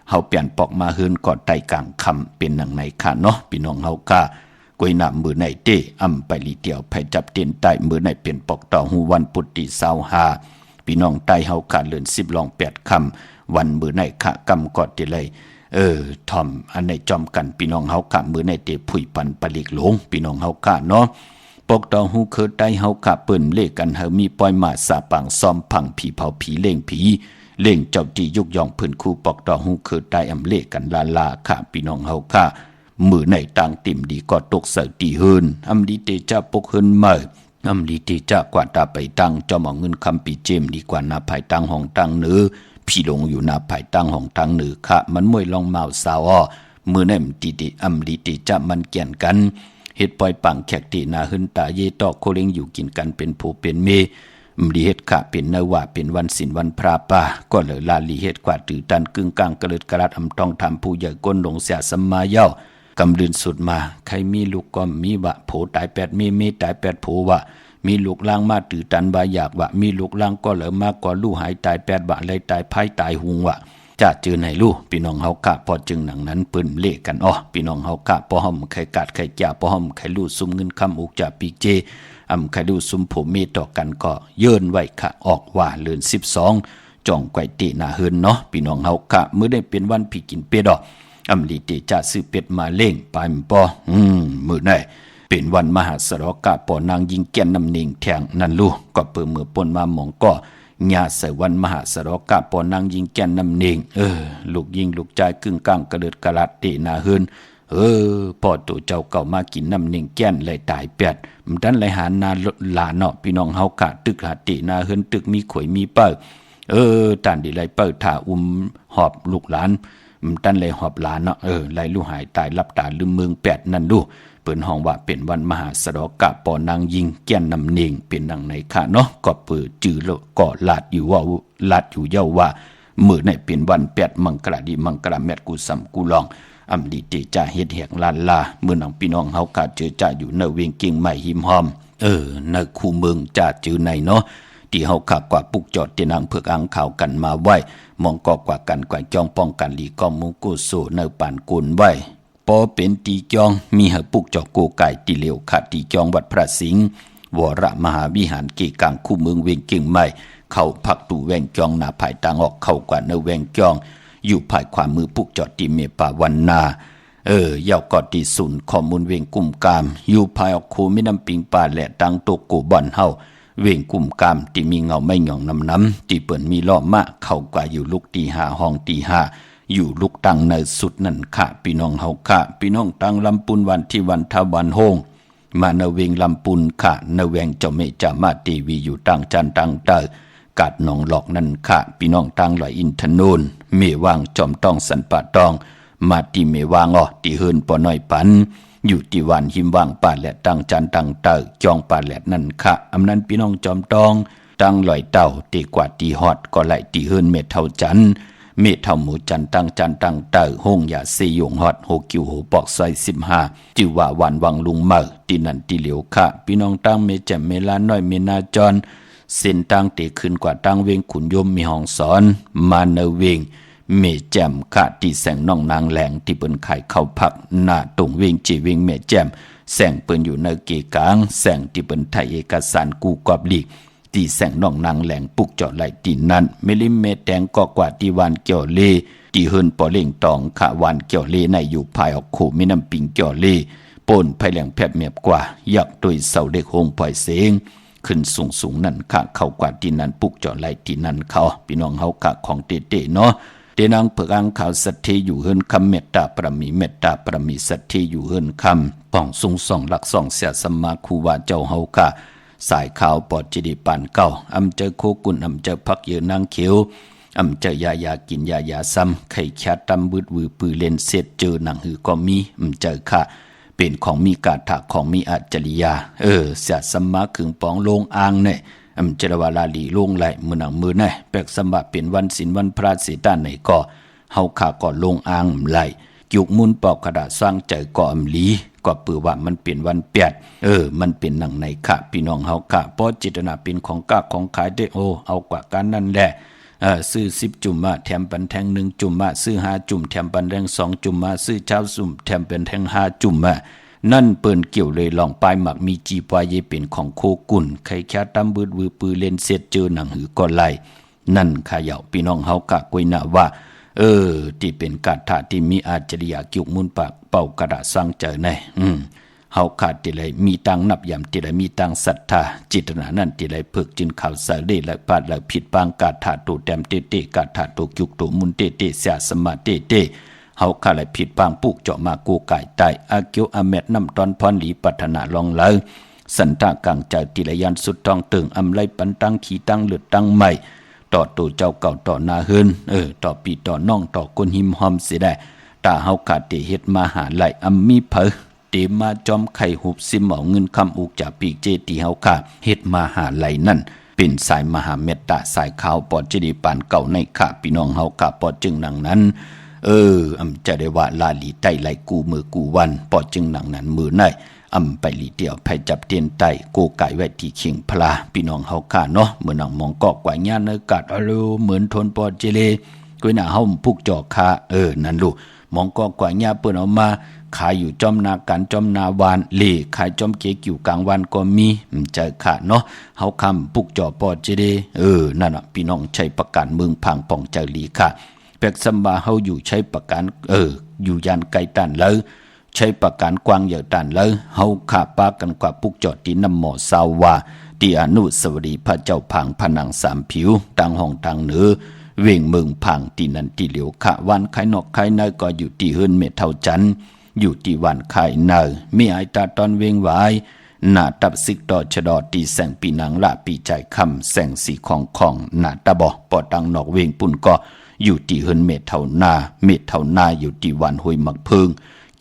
เฮาเปลี่ยนปอกมาเฮือนก็ไตกลางค่ำเป็นหนังไหนค่ะเนาะพี่น้องเฮากะกวยหน้ามือไหนเต้อำไปลีเดียวไผจับเต้นไตมือไหนเป็นปอกต่อหูวันพุธที่25พี่น้องไตเฮากะเลือน10ลอง8ค่ำวันมือไหนค่ะกำกอดติเลยทอมอันไหนจอมกันพี่น้องเฮากะมือไหนเตผุยปันปลิกหลงพี่น้องเฮากะเนาะปกต่อหูเคยได้เฮากะเปิ้นเลขกันเฮามีปล่อยมาสาปังซ้อมพังผีเผาผีเล่งผีเล่งเจ้าที่ยุกยองเพิ่นคู่ปกต่อหูเคยได้อำเลขกันลาค่ะพี่น้องเฮาค่ะมือในต่างติ่มดีก็ตกเสตีเฮินอำดีเตจะปกเฮินมาอำดีเตจะกว่าตาไปตั้งจอมเอาเงินคำปีเจมดีกว่านาภายตั้งห้องตั้งเนื้อ พี่ลงอยู่หน้าภายตั้งห้องทางเหนือค่ะมันมวยลองเมาสาวอ้อมือนั่นติอำลีติจะมันแก่นกันเฮ็ดปล่อยปังแขกตินาหึนตาเยตอกโคเล็งอยู่กินกันเป็นผู้เป็นเมมลีเฮ็ดค่ะเป็นนว่าเป็นวันศีลวันพระป่าก็เลยลาลีเฮ็ดกว่าตือตันกึ่งกลางกระเลิดกระลัดอำต้องทำผู้ใหญ่ก้นหลงเสียสัมมาเย้ากำลืนสุดมาใครมีลูกก็มีวะโผตาย8มีตาย8โผวะมีลูกล่างมาตือตันบาอยากวะมีลูกล่างก็เหลือมากกว่าลูกหายตาย8บะเลยตายไพ่ตายหุงวะจะเจอในลูกพี่น้องเฮากะพอจึงหนังนั้นปืนเละกันอ้อพี่น้องเฮากะพอห่มไข่กัดไข่จ่าพอห่มไข่ลูกซุ่มเงินคำอุกจ่าปีเจไข่ลูกซุ่มผมเมต่อกันก็เยินไว้ค่ะออกว่าเลือน12จ่องไกวติหน้าเฮินเนาะพี่น้องเฮากะมื้อได้เป็นวันพี่กินเป็ดดอกลีติจะซื้อเป็ดมาเล่งไปมปอมื้อไหนเป็นวันมหาสรกะปอนางยิงแก่นน้ำนิ่งแทงนั่นลูกก็เปิดมือปนมาหมองก็ญาใส่วันมหาสรกะปอนางยิงแก่นน้ำนิ่งลูกยิงลูกใจกึ่งกลางกระเดิดกระลัดตินาเฮินพ่อตัวเจ้าเก่ามากินน้ำนิ่งแก่นเลยตาย8มันดันเลยหานาหลานเนาะพี่น้องเฮากะตึกหาตินาเฮินตึกมีข่อยมีเปิ้ตันดิไลเปิ้ถ่าหอบลูกหลานมันดันเลยหอบหลานเนาะไลลูกหายตายรับตาลืมเมือง8นั่นลูกเปิ้นห้องว่าเป็นวันมหาสรกะปอนางยิงแก่นน้ำนิ่งเป็นดังในค่ะเนาะก็เปิดจื้อแล้วก็ลาดอยู่ว่าลาดอยู่เย้าว่ามื้อไหนเป็นวัน8มังกราดีมังกราแมตกูซ้ำกูลองอำลีติจะเฮ็ดแหกลานลามื้อนังพี่น้องเฮากะเจอจ่าอยู่ในเวียงเก่งใหม่หิมหอมในคูเมืองจ่าจื้อในเนาะที่เฮาขับกว่าปุกจอดที่นางเผือกอังข่าวกันมาไว้มองกอกว่ากันกว่าจ้องป้องกันหลีกอมมุกุโซในปานกุนไว้ปอเป็นตีจองมีเหปุกจอกโกไก่ตีเหลียวขัดตีจองวัดพระสิงห์วรมหาวิหารเกกลางคู่เมืองเวียงเก่งใหม่เข้าพักตู่แวงจองหน้าภายต่างออกเข้ากว่าในแวงจองอยู่ภายขวามือปุกจอดตีเมปาวันนาเยาวกอดตีศูนย์ข้อมูลเวียงกุ่มกามอยู่ภายออกคูไม่นำปิงป่าและตังโตโกบ่อนเฮาเวียงกุ่มกามที่มีเงาไม่หย่องน้ำที่เปิ่นมีล้อมะเข้ากว่าอยู่ลูกตี5ห้องตี5อยู่ลูกตังในสุดนั่นค่ะพี่น้องเฮาค่ะพี่น้องตังลำปุนวันที่วันทวันโฮงมาในเวียงลำปุนค่ะในแวงเจ้าเมจามาตีวีอยู่ตังจันตังเตอกาดหนองหลอกนั่นค่ะพี่น้องตังลอยอินทนูนเมวางจอมต้องสันปะตองมาตีเมวางตีเฮินปอน้อยปันอยู่ที่วันหิมวางป่าแหลตังจันตังเตอจองป่าแหลนั่นค่ะอำนั้นพี่น้องจอมตองตังลอยเต่าตีกว่าตีฮอดก็ไหลตีเฮินเมเท่าจันเมเท่าหมูจันตังเตอห้องยาซียงฮอด6กิวโหปอกซอย15จื่อว่าวันวังลุงเมอตีนันตีเหลียวค่ะพี่น้องตังเมแจ่มเมลาน้อยเมนาจรเส้นตังเตขึ้นกว่าตังเวงขุนยมมีห้องสอนมาเนเวงเมแจ่มกะที่แสงน้องนางแหลงที่เปิ้นไข่เข้าพักหน้าตรงเวงจีเวงเมแจ่มแสงเปิ้นอยู่ในเกกลางแสงที่เปิ้นไทยเอกสารกูกอบลีกที่แสงน้องนางแหลงปุกจอดไหลตีนั้นเมลิเมแตงก็กว่าที่วันเกี่ยวเลที่เฮินปอเล่งตองขะวันเกี่ยวเลในอยู่ภายออกขู่มีน้ำปิงเกี่ยวเลป่นภายแหลงแผบเมียบกว่ายักโดยเสาเด็กโฮงปล่อยเสียงขึ้นสูงนั่นค่ะเข้ากว่าที่นั้นปุกจอดไหลตีนั้นเขาพี่น้องเฮากะของเตเนาะเดนางเผือกอังข่าวสัตทีอยู่เฮินคำเมตตาประมีสัตทีอยู่เฮินคำป่องสูงส่องหลักส่องเสียสมาคูว่าเจ้าเฮากะสายข่าวปอดจิดิปานเก้าอำเจอโคกุนอำเจอพักเยือนางเขียวอำเจอยากินยาซ้ำไข่แคตำบืดวือปือเล่นเสร็จเจอหนังหือก็มีอำเจอค่ะเป็นของมีกาถาของมีอัจฉริยาเสียสมาขึงปองลงอ่างเนี่ยอำเจรวาลาลีลงไหลมือหนังมือแน่แปลกสมบัติเป็นวันศีลวันพระศีตาไหนก็เฮาขาก่อลงอ่างไหลยุกมุนปอกกระดาษสร้างใจก่ออำลีก็ปือว่ามันเป็นวันเปียดมันเป็นหนังในค่ะพี่น้องเฮาค่ะเพราะจิตนาเป็นของกาของขายได้เอากว่ากันนั่นแหละซื้อ10จุ่มมาแถมปันแทง1จุ่มมาซื้อ5จุ่มแถมปันแทง2จุ่มมาซื้อเช้าซุ่มแถมเป็นแทง5จุ่มมานั่นเปิ้นเกี่ยวเลยลองปลายหมักมีจีปลายเยเป็นของโคกุ่นไข่แค่ตำบืดวือปือเล่นเสร็จเจอหนังหือก็ไหลนั่นขายาวพี่น้องเฮากะกวยนะว่าที่เป็นกาถาที่มีอาจริยะกิวมุนปากเป่ากระดาษสร้างเจอในเฮาขาดที่ไรมีตังนับยำที่ไรมีตังศรัทธาจิตนานั่นที่ไรเพิกจึงข่าวสารได้และพลาดและผิดบางกาถาตูแต้มเตกาถาตูกิวตูมุนเตเสียสมาเตเฮาขาดและผิดบางปุกเจาะมากูไก่ไตอาเกียวอเมดน้ำตอนพรหลีปัฒนาลองเลยสันตากังใจติระยันสุดทองตึงอำไลปันตังขีตังเลือดตังใหม่ ต่อตัวเจ้าเก่าต่อนาเฮินต่อปีต่อน้องต่อคนหิมหอมเสียได้ตาเฮาขาดเตเฮ็ดมาหาไหลอัมมีเพอเตมาจอมไข่หุบซิมเอาเงินคำอุกจากปีกเจตีเฮาขาเฮ็ดมาหาไหลนั่นเป็นสายมหาเมตตาสายขาวปอดจิดีปานเก่าในข้าพี่น้องเฮาขาปอดจึงหนังนั้นจะได้ว่าลาลีไตไหลกูมือกูวันปอดจึงหนังนั้นมือไหนไปลีเดียวไผจับเตียนไตโกไก่ไว้ที่เขียงพลาพี่น้องเฮาขาเนาะเมื่อหนังมองกอกกว่าญาเนกัดอโลเหมือนทนปอดเจเลก้อยหน้าเฮาพุกจอคานั่นลูกมองกอกกว่าญาเปิ้นเอามาขายอยู่จอมนาการจอมนาวานเล่ขายจอมเกกอยู่กลางวันก็มีเจอขาเนาะเฮาคำปุกจอปอเจเดนั่นน่ะพี่น้องใช้ประกันเมืองพังป่องเจอลีค่ะแปกซัมบาเฮาอยู่ใช้ประกันอยู่ยานไกลตันเลยใช้ประกันกวางเหยาตันเลยเฮาขาปากันกว่าปุกจอตีน้ำหมอสาวาที่อนุสาวรีย์พระเจ้าพังผนังสามผิวต่างห้องต่างเหนือเวงเมืองพังตีนันตีเหลียวขะวันไข่นอกไข่ในก็อยู่ที่เฮือนเมเท่าจันอยู่ที่วันไข่เนอมีไอตาตอนเวงไว้หน้าตับซิกต่อชะดอตีแสงปีนังละปีใจคำแสงสีของหน้าตาบอปอดังนอกเวงปุ่นก็อยู่ที่เฮือนเมเท่านาอยู่ที่วันห้วยมักเพิง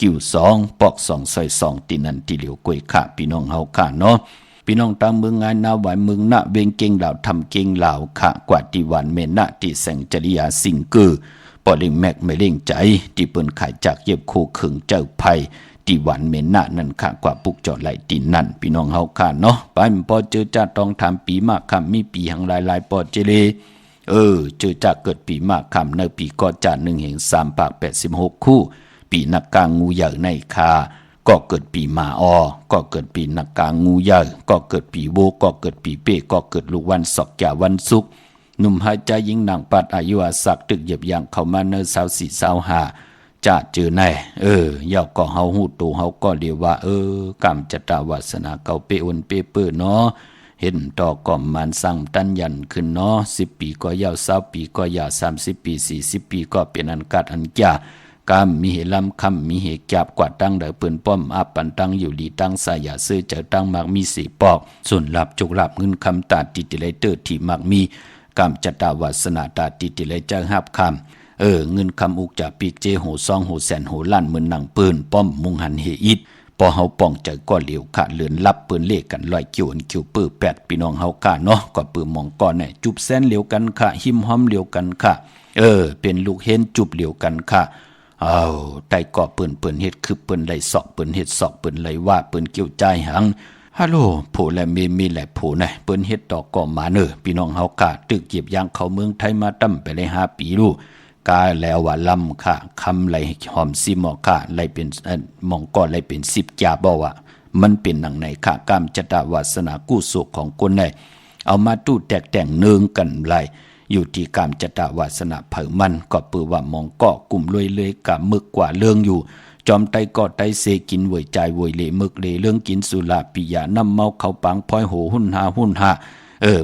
กิ่วสองปอกสองซอยสองตีนันตีเหลียวกวยขะพี่น้องเฮาค่ะเนาะพี่น้องตามเมืองงานนาไหวเมืองหน้าเวงเก่งเหล่าทำเก่งเหล่าขะกว่าที่วันเมนะที่แสงจริยาสิงกือปอเล่งแมกไม่เล่งใจที่เปิ้นขายจากเย็บโคขึงเจ้าไผ่ที่วันเมนะนั่นค่ะกว่าปุกจอดไหลตีนั่นพี่น้องเฮาค่ะเนาะไปปอเจอจ้าต้องทำปีมากคำมีปีหังหลายปอเจเลเจอจ้าเกิดปีมากคำในปีก็จ่า1 3 86คู่ปีนักกางงูใหญ่ในคาก็เกิดปีมาก็เกิดปีนักกางงูใหญ่ก็เกิดปีโบก็เกิดปีเป้ก็เกิดลูกวันศอกแก่วันศุกร์หนุ่มหายใจยิงนางปัดอายุอาศักตึกเหยียบย่างเข้ามาเนอ24-25จะเจอแน่ยาวก็เฮาหูตูเฮาก็เรียกว่ากรรมจตาวาสนาเก่าเปอวนเปเปอเนาะเห็นต่อก่อมมันสั่งตันยันขึ้นเนาะ10 ปีก็ยาว20 ปีก็ยาว30 ปี40 ปีก็เป็นอันกัดอันยากามมีเหลำคำมีเหจับกว่าตั้งเดอเปืนป้อมอับปันตั้งอยู่ดีตั้งสายาซื้อเจอตั้งมักมีสีปอกส่วนหลับจุกหลับเงินคำตาติติเลเตอร์ที่มักมีกามจตาวาสนาตาติติเลเจอหับคำเงินคำอุกจากปีกเจโหซองโหแสนโหล้านเหมือนหนังปืนป้อมมุงหันเฮอิดพอเฮาป้องเจอก็เหลียวขาดเลือนลับปืนเลขกันลอยเกี่ยวคิวปื้อ8พี่น้องเฮากะเนาะก็ปื้อมองก่อนเนี่ยจุบแสนเหลียวกันค่ะหิมหอมเหลียวกันค่ะเป็นลูกเห็นจุบเหลียวกันค่ะไต่ก่อเปิ้นเฮ็ดคือเปิ้นไหลศอกเปิ้นเฮ็ดศอกเปิ้นไหลว่าเปิ้นเกี่ยวใจหังฮัลโหลผู้และมีแหละผู้นะเปิ้นเฮ็ดต่อก่อมาเนอพี่น้องเฮากะตึกเหยียบย่างเข้าเมืองไทยมาตั้มไปเลย5 ปีลูกกาแล้วว่าลำค่ะคำไหลหอมซิหมอค่ะไหลเป็นมองก่อไหลเป็น10 จาบ่ว่ามันเป็นหนังในค่ะกามจตาวาสนากู้สุขของคนได้เอามาตู้แตกแต่งเนืองกันไหลอยู่ที่กามจตาวาสนาเผามันก็ปือว่ามองเกาะกลุ่มเลยกะมึกกว่าเรื่องอยู่จอมไตก็ไตเสกินเวยใจเวยเลมึกเลเรื่องกินสุราปิยาน้ำเมาเขาปังพ้อยโหหุ่นหา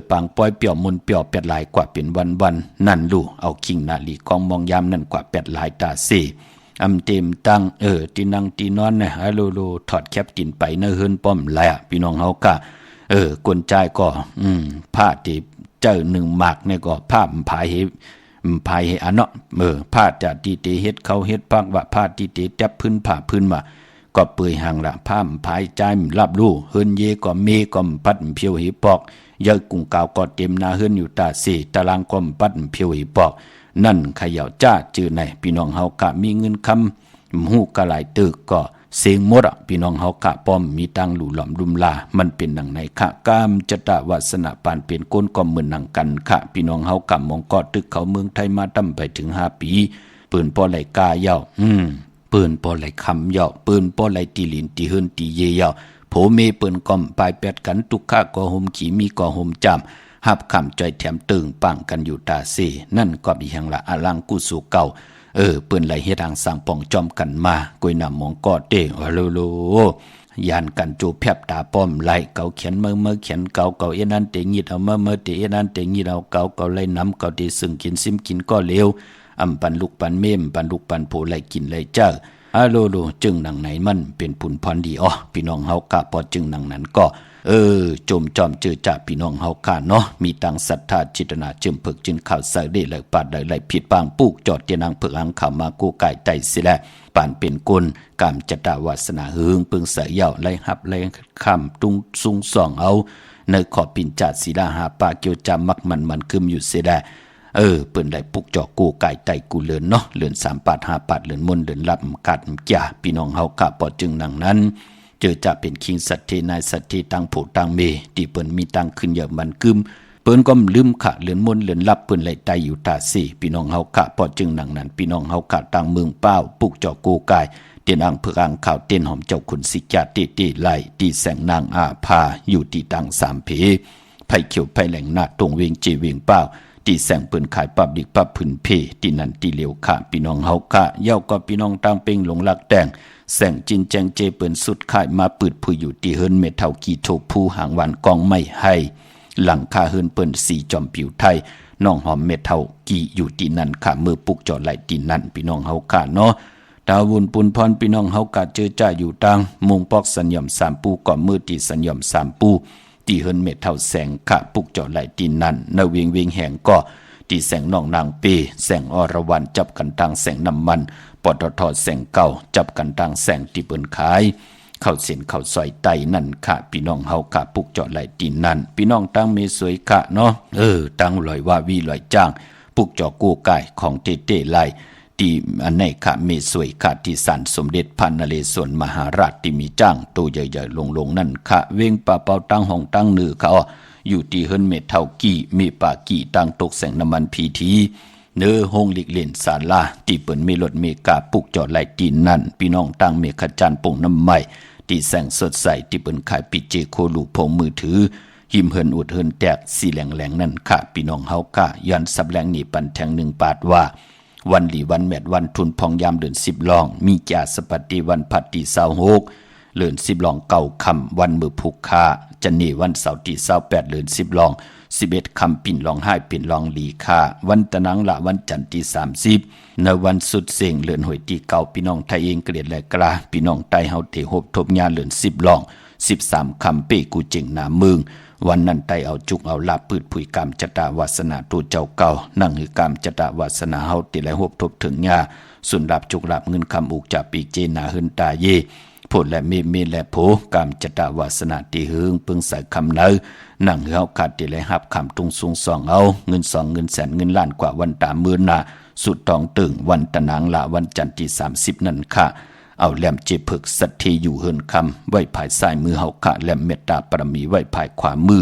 ปังป้อยเปี่ยวมุนเปี่ยว8 หลายกว่าเป็นวันนั่นลูเอาคิงนาลีกองมองยามนั่นกว่า8 หลายตาเสอำเต็มตั้งตีนังตีนอนนะฮัลโลถอดแคปกินไปเนเฮินป้อมแลพี่น้องเฮากะกวนใจก็ผ้าที่เจ้า1 หมากเนี่ยก็ผ้าพายให้อันเนาะผ้าจะตีเตเฮ็ดเขาเฮ็ดพักว่าผ้าตีเตแตบพื้นผ้าพื้นมาก็เปื่อยห่างละผ้าพายใจรับรู้เฮินเยก็เมก็พัดเพียวหิปอกยายกุ้งกาวก็เต็มนาเฮินอยู่ตาสีตารางก็ปัดเพียวหิปอกนั่นเขย่าจ้าจื้อในพี่น้องเฮากะมีเงินคำฮู้กะหลายตึกก็เสียงหมดพี่น้องเฮากะป้อมมีตังหลู่หล่อมลุมลามันเป็นหนังในค่ะกามจตาวาสนาปานเป็นก้นก็เหมือนหนังกันค่ะพี่น้องเฮากะมองกอตึกเขาเมืองไทยมาตั้มไปถึง5 ปีปืนปอไหลกาเย่าปืนปอไหลคำเย่าปืนปอไหลตีลินตีเฮินตีเยเย่าโผเมเปิ้นก่อมปลายแปดกันตุกข้าก็ห่มขีมีก็ห่มจำหับคำใจแถมตึงปังกันอยู่ตาเซนั่นก็มีหังละอลังกุสุเก่าเปิ้นไหลเฮ็ดทางสร้างป่องจอมกันมากวยนำมองกอเตโลยานกันจูแพบตาป้อมไหลเก่าเขียนเมื่อเขียนเก่าเอนั้นเตงิดเอาเมื่อเตเอนั้นเตงิดเอาเก่าไหลน้ำเก่าเตซึ่งกินซิมกินก็เลวปันลูกปันเมมปันลูกปันโผไหลกินไหลเจ้า อะโลโลจึงหนังไหนมันเป็นผุนพรดีอ๋อพี่น้องเฮากะพอจึงหนังนั้นก็จมจอมเจอจ่าพี่น้องเฮากะเนาะมีตังศรัทธาจิตนาจึมเพิกจึงข่าวใส่ได้เลยปาดได้ไหลผิดปางปุกจอดเตียนางเพิกอังข่าวมากูไก่ไตสิแลปานเป็นกุลกามจตาวาสนาหึงปึงเสยเหย่าไล่หับไล่คำตุงซุงส่องเอาในขอบปิ่นจัดศิลาหาปาเกียวจามักมันคึมอยู่เสียได้เปิ้นได้ปุกจอกูไก่ไตกูเลือนเนาะเลือน3 ปาด5 ปาดเลือนมนเลือนรับกัดจ่าพี่น้องเฮากะปอจึงหนังนั้นเจอจะเป็นคิงสัตเทนายสัตเทตังโผตังเมที่เปิ้นมีตังขึ้นเยอะมันกึมเปิ้นก็ลืมขะเลือนมนเลือนรับเปิ้นไหลไตอยู่ตาสี่พี่น้องเฮากะปอจึงหนังนั้นพี่น้องเฮากะตังเมืองเป้าปุกจอกูไก่เตียนอังเพิกอังข่าวเตียนหอมเจ้าขุนสิจาติไหลตีแสงนางอาภาอยู่ที่ตัง3 ผีไผเขียวไผแหลงหน้าตรงเวงจีเวงเป้าตีแสงเปิ้นขายปับดิกปับพื้นเพตีนันตีเหลียวค่ะพี่น้องเฮากะเย้าก็พี่น้องตังเป็งหลงลักแต่งแสงจินแจงเจเปิ้นสุดขายมาปืดผู้อยู่ที่เฮิรนเมเท่ากีโทผู้หางหวานกองไม่ให้หลังคาเฮิรนเปิ้นสีจอมผิวไทยน้องหอมเมเท่ากีอยู่ที่นั่นค่ะมือปุกจอไหลตีนั่นพี่น้องเฮากะเนาะดาวุนปุนพรพี่น้องเฮากะเจอจ่าอยู่ตังมุงปอกสัญญม3 ปูก่อมือตีสัญญม3 ปูตีเฮิรนเมเท่าแสงค่ะปุกจอไหลตีนั่นนเวียงแห่งก็ตีแสงน้องนางปีแสงอรวรรณจับกันตังแสงน้ำมันปตท.แสงเก่าจับกันตังแสงที่เปิ้นขายเข้าเส้นเข้าซอยไตนั่นค่ะพี่น้องเฮากะปุกจอไหลตีนั่นพี่น้องตังเมสวยค่ะเนาะตังลอยว่าวีลอยจ้างปุกจอกู้กายของเต้ไหลที่อันไหนค่ะเมสวยค่ะที่ศาลสมเด็จพระนเรศวรมหาราชที่มีจ้างตัวใหญ่ๆลงนั่นค่ะเวงป่าเป่าตังห้องตังนือค่ะอยู่ที่เฮิรนเมเท่ากี้มีป่ากี้ตังตกแสงน้ำมันพีทีเนื้อห้องหลีกเล่นศาลาที่เปิ้นมีรถเมกาปุกจอดไหลตีนั่นพี่น้องตังเมฆจันทร์ป่งน้ำใหม่ที่แสงสดใสที่เปิ้นขายปิเจโคลูพงมือถือหิมเฮินอุดเฮินแตกสีแหลงนั่นค่ะพี่น้องเฮากะย้อนสับแหลงนี่ปันแทง1 ปาดว่าวันหลีวันแมดวันทุนพองยามเดือน10 ลองมีจ่าสปฏิวันพัดที่26เดือน10 ลองเก่าคำวันมือผูกคาจันนี่วันเสาร์ที่28เดือน10 ลอง11 คำปิ่นลองให้ปิ่นลองหลีคาวันตะนังละวันจันทร์ที่30ในวันสุดเสียงเลือนหวยที่เก่าพี่น้องไทยเองเกลียดและกลาพี่น้องไตเฮาเทหบทบญาเลือน10 ลอง13 คำเป้กูเจ๋งหนาเมืองวันนั้นไตเอาจุกเอาลาปืดผุยกรรมจตาวาสนาตัวเจ้าเก่านั่งหือกรรมจตาวาสนาเฮาติและหบทบถึงญาสุนรับจุกรับเงินคำอุกจากปีเจนาหึนตาเยผลและเมและโผกรรมจตาวาสนาตีหึงปึงใส่คำเนอนั่งเฮาขาดติและหับคำตุงสูงสองเอาเงิน2 เงินแสนเงินล้านกว่าวันตามื่นน่ะสุดทองตึงวันตะนางละวันจันทร์ที่30นั่นค่ะเอาแหลมเจผึกสัตทีอยู่เฮินคำไว้ภายซ้ายมือเฮาคะแหลมเมตตาปรมีไว้ภายขวามือ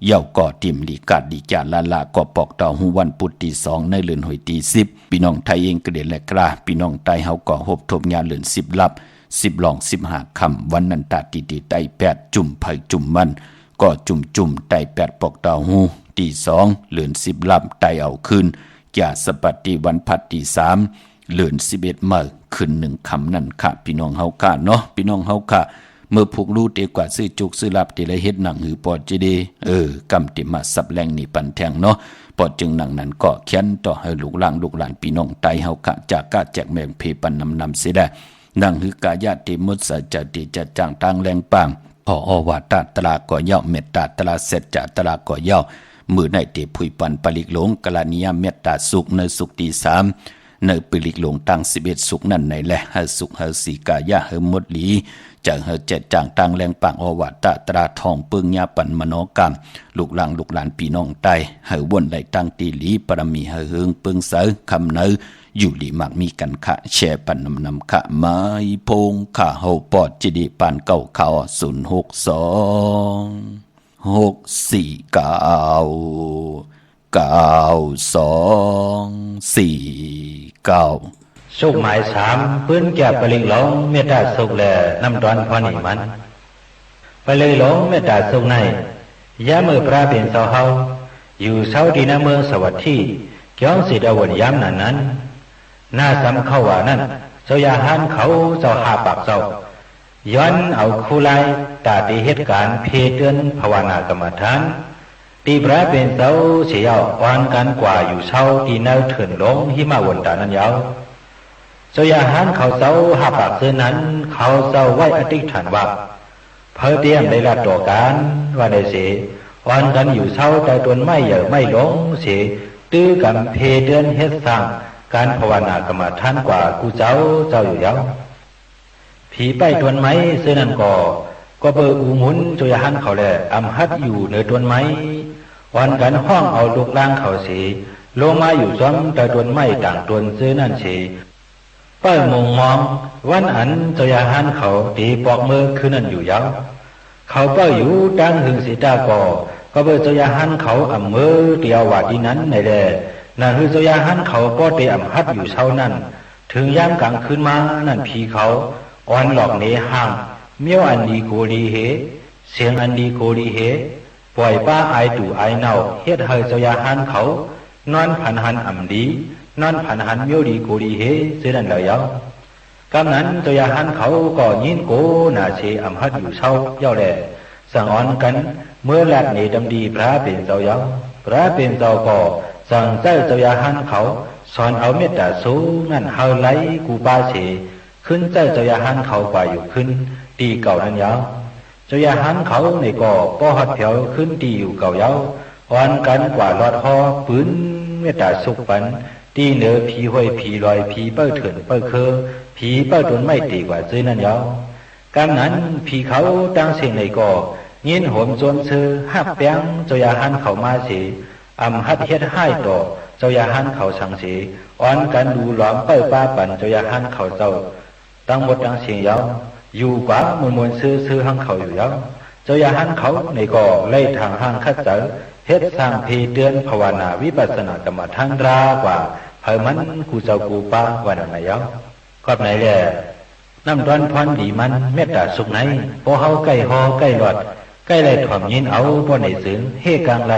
เย่าก่อติมลีกาดดีจาลาก่อปอกเต่าหูวันปุตตี2ในเลือนหอยตี10พี่น้องไทยเองกระเด็นและกล้าพี่น้องไตเฮาก่อหบทบญาเลือน10 ลับ10 ลอง15 คำวันนั้นตาตีไต8จุ่มไผจุ่มมันก็จุ่มไต8ปอกเต่าหูตี2เลือน10 ลับไตเอาคืนจ่าสปฏิวันพัดตี3เลือน11 มื้อขึ้น1 คำนั่นค่ะพี่น้องเฮาค่ะเนาะพี่น้องเฮาค่ะเมื่อพวกรู้เตกว่าซื้อจุกซื้อลับติละเฮ็ดหนังหือปอดจิเดกำติมาสับแรงนี่ปันแทงเนาะปอดจึงหนังนั้นก็เขียนต่อให้ลูกหลานพี่น้องไตเฮาค่ะจากกะแจกแมงเพปันนำเสียได้หนังหือกายาติมุตสะจติจะจางตังแรงปังพอวาตาตราก่อเย้าเมตตาตราเสร็จจะตราก่อเย้ามือในเตผุยปันปลิกหลงกะลานิยามเมตตาสุขในสุขที่3ในปิลิกหลงตั้ง11 สุขนั่นในแลเฮสุขเฮสีกายะเฮหมดหลีจากเฮเจ็ดจางตังแรงปังอวตาตราทองปึงญาปันมโนกรรมลูกหลานพี่น้องไตเฮวนได้ตั้งตีหลีปรมีเฮเฮิงปึงเสอคำเนออยู่หลีมักมีกันขะแช่ปันนำขะไม้พงขะเฮาปอดจิดีปานเก่าเขา062 649 สุขหมาย3ปื้นแก่ปลิงหลงเมตตาสุขแลน้ำดอนพอนี่มันปลิงหลงเมตตาสุขในยามมือพระเป็นเสาเฮาอยู่เสาดีนาเมืองสวัสดีเกี่ยวสิดาวนยามนั้นหน้าสำเข้าว่านั้นเจ้าอย่าหันเขาเจ้าหาปากเจ้าย้อนเอาคู่ไล่ตาตีเหตุการณ์เพเตือนภาวนากรรมฐานตีพระเป็นเสาเสียอ่อนกันกว่าอยู่เสาที่เนื้อเถื่อนหลงหิมะวนตานั้นยาว โจยาหันเขาเจ้าหาปากเสื้อนั้นเขาเจ้าไว้อธิษฐานว่าเพอเตรียมได้ละต่อการว่าได้เสียวันกันอยู่เช้าแต่ตนไม่เหย่อไม่หลงเสียตื้อกันเพเดือนเฮ็ดสร้างการภาวนากรรมฐานกว่ากูเจ้าอยู่ยาวผีไปตวนไม้เสื้อนั้นก็เบอร์อูหมุนโจยาหันเขาแหละอำฮัดอยู่เหนือตวนไม้วันกันห้องเอาลูกล่างเขาเสียลงมาอยู่ซ้ำแต่ตวนไม้ต่างตวนเสื้อนั้นเสียเป้ามองมองวันอันโจยาหันเขาตีปอกมือคืนนั้นอยู่ยาวเขาเป้าอยู่ดังหึงสีตาก็เบอร์โจยาหันเขาอำมือเตียวว่าดีนั้นในแลนั่นคือโจยาหันเขาก็เตะอำฮัดอยู่เช้านั้นถึงยามกลางคืนมานั่นผีเขาอ่อนหลอกเนห่างเมียวอันดีโกดีเฮเสียงอันดีโกดีเฮปล่อยป้าไอตู่ไอเน่าเฮ็ดให้โจยาหันเขานอนผันหันอำดีนอนผันหันเมียวดีโกดีเฮเสียนั่นแล้วยาวกำนั้นโจยาหันเขาก็ยินโกหน้าเชอำฮัดอยู่เช้าเย้าแลสั่งอ่อนกันเมื่อลัดเนดำดีพระเป็นเจ้าเย้าพระเป็นเจ้าก็สั่งเจ้าโจยาหันเขาสอนเอาเมตตาสูงนั่นเฮาไหลกูปาเชขึ้นเจ้าโจยาหันเขากว่าอยู่ขึ้นตีเก่านั้นยาวโจยาหันเขาในก่อป้อหัดแถวขึ้นตีอยู่เก่ายาวอ่อนกันกว่าลอดหอปืนเมตตาสุขปันตีเหนือผีห้อยผีลอยผีเป้าเถินเป้าเคอผีเป้าตนไม่ตีกว่าซื้อนั่นยาวกำนั้นผีเขาตั้งเสียงในก่อยินโหมจวนซื้อหักแป้งโจยาหันเขามาเสียอำฮัดเฮ็ดให้ต่อโจยาหันเขาสังเสียอ่อนกันดูหลอมเป้าป้าปั่นโจยาหันเขาเจ้าตั้งหมดตั้งเสียงยาวอยู่กว่ามวลซื้อหังเขาอยู่ยาวโจยาหันเขาในก่อไล่ทางห้างคัดเจอเฮ็ดสร้างเพเดือนภาวนาวิปัสสนากรรมฐานรากว่าเฮมันกูเจ้ากูป้าวันไหนยาวก็ไหนแหละน้ำร้อนพรดีมันเมตตาสุขไหนพอเฮาใกล้หอใกล้หลอดใกล้ไหลถ่อมยินเอาบ่ในสึงเฮกลางไหล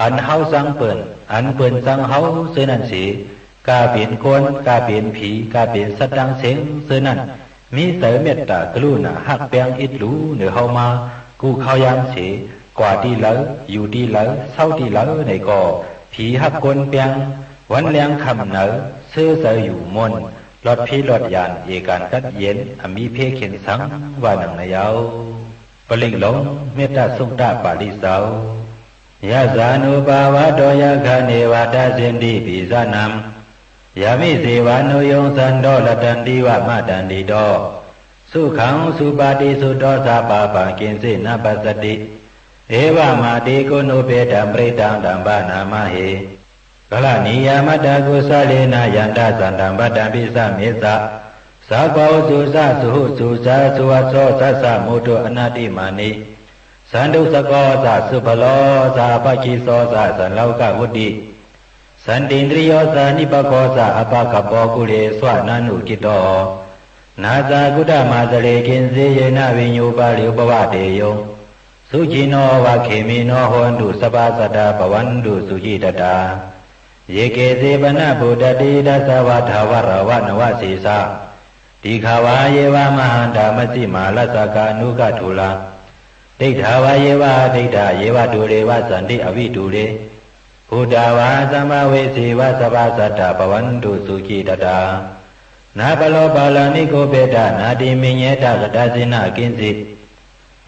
อันเฮาสังเปิ้นอันเปิ้นสังเฮาซื้อนั่นสิกาเปลี่ยนคนกาเปลี่ยนผีกาเปลี่ยนสัตว์ดังเสียงซื้อนั่นมีเสเมตตากรุณาหักแปลงอิดหลูเหนือเฮามากูเขายามเสียกว่าดีเหลออยู่ดีเหลอเศร้าดีเหลอในก่อผีหักคนแปลงวันแรงคำเหนอซื้อเสอยู่มนรถพี่รถยานเอการกัดเย็นมีเพเข็นสังว่าหนังนายาวปลิงหลงเมตตาสุขตาปาลิสาวยะสานุปาวะโตยะคาเนวะตาสินติปิสานามยามิเสวานุยงสันโดลตันติวะมะตันติโตสุขังสุปาติสุโตสาปาปังกินสินะปัสสติเอวะมาติโกนุเปตัมปริตังดัมบานามะเหกลานิยามตะกุสเลนะยันตสันตัมปตัมปิสะเมสะสาโกสุสะสุหุสุสะสุวัสโสสัสสะมุตุอนาติมานิสันตุสกอสะสุภโลสะปะกิโสสะสันโลกวุติสันตินทริโยสะนิปโกสะอปะกปโปกุเลสวะนันุกิโตนาสากุตมาสเลกินสีเยนะวิญญูปาลิอุปวะเตโยสุจิโนวะเขมิโนโหนตุสปาสัตตาปวันตุสุจิตตาเยเกเสปนะบุตติดัสสวะทาวรวะนวสีสาติขาวาเยวะมหันตามสิมาลัสสกานุกทุลาติถาวาเยวะติถาเยวะดุเรวะสันติอวิดุเรพุทธาวาสัมมาเวสีวะสปาสัตตาปวันตุสุจิตตานาปโลปาลานิโกเปตานาติมิญเยตากตาสินากินสิ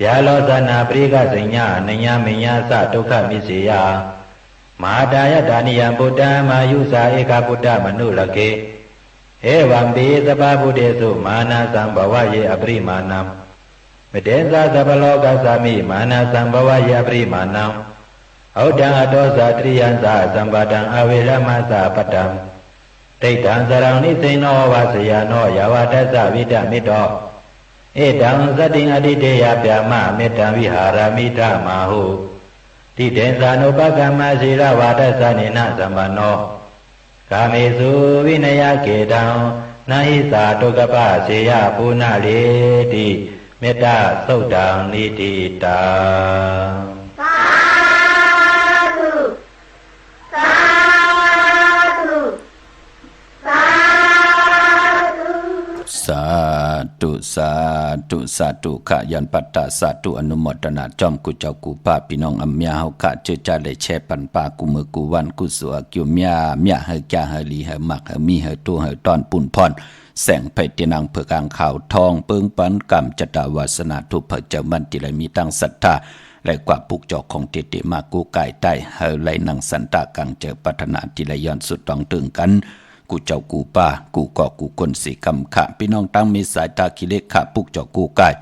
ဗျာလောသနာပရိကစိညာနညာမညာစဒုက္ခမိစေယမဟာတာယဒါနိယံဗုဒ္ဓမာယုစာဧကဗုဒ္ဓမနုလကေဧဝံပိသဗ္ဗဗုဒ္ဓေစုမာနာသံဘဝယေအပရိမာဏံမတေသသဗ္ဗလောကသမိမာနာသံဘဝယေအပရိမာဏံဩတံအတောဇာတရိယံဇာသံပါတံအဝေရမသပတ္တံတိဋ္ဌံသရံနိစိနောဝါစယနောယဝတ္တဝိတမိတောเอตังสติอดิเตยปะมะเมตังวิหารามิตมาหุติเตสานุปกรรมสีรวาทัสสะเนนะสัมปันโนกาเมสุวินยเกตังนาหิสาตุกปะเสยปุณะเลติเมตตาสุตังนิติตาสาธุสาธุสาธุ สาธุสาธุสาธุขะยันปัตตาสาธุอนุโมทนาจอมกุเจ้ากูป้าพี่น้องอัมยาเฮาขะเจอจาเลยแช่ปันปากูมือกูวันกูสัวกิวเมียเฮกะเฮลีเฮมักเฮมีเฮตัวเฮตอนปุ่นพรแสงไผเตนังเผือกางข่าวทองเปิงปันกรรมจตาวาสนาทุพเจ้ามันติไรมีตั้งศรัทธาและกว่าปุกจอกของเตมากูกายใต้เฮาไหลนังสันตากังเจอปัฒนาติไรย้อนสุดต้องตึงกันกูเจ้ากูป้ากูก่อกูคนสีกำขะพี่น้องตั้งมีสายตาคิเลขะปุกจอกกูกาย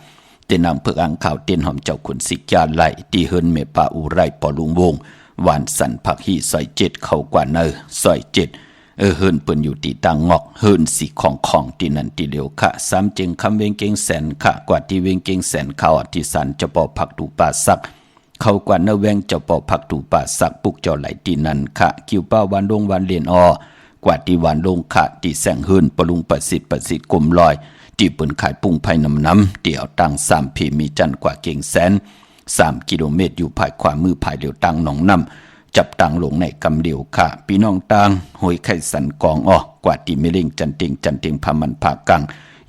เตนางเผือกางข่าวเตียนหอมเจ้าคนสิกาไหลตีเฮินเมปาอุไรปอลุงวงหวานสันผักฮีซอยเจ็ดเข้ากว่าเนอซอยเจ็ดเฮินเปิ้นอยู่ตีตังงอกเฮินสีของตีนันตีเหลียวขะซ้ำเจงคำเวงเกงแสนขะกว่าที่เวงเกงแสนเขาอธิสันจะปอผักตูป่าสักเข้ากว่าเนอแวงจะปอผักตูป่าสักปุกเจ้าไหลตีนันขะคิวป้าวันลงวันเลียนอกว่าที่วันลงขะตีแสงเฮินปลุงประสิทธิ์กลมลอยที่เปิ้นขายปุ้งไผ่น้ำเดี่ยวตั้ง3 เพมีจันกว่าเก่งแสน3 กิโลเมตรอยู่ภายขวามือภายเหลียวตั้งหนองน้ำจับตังลงในกำเดียวค่ะพี่น้องตังหอยไข่สันกองกว่าที่ไม่เล่งจันเต็งพามันผากัง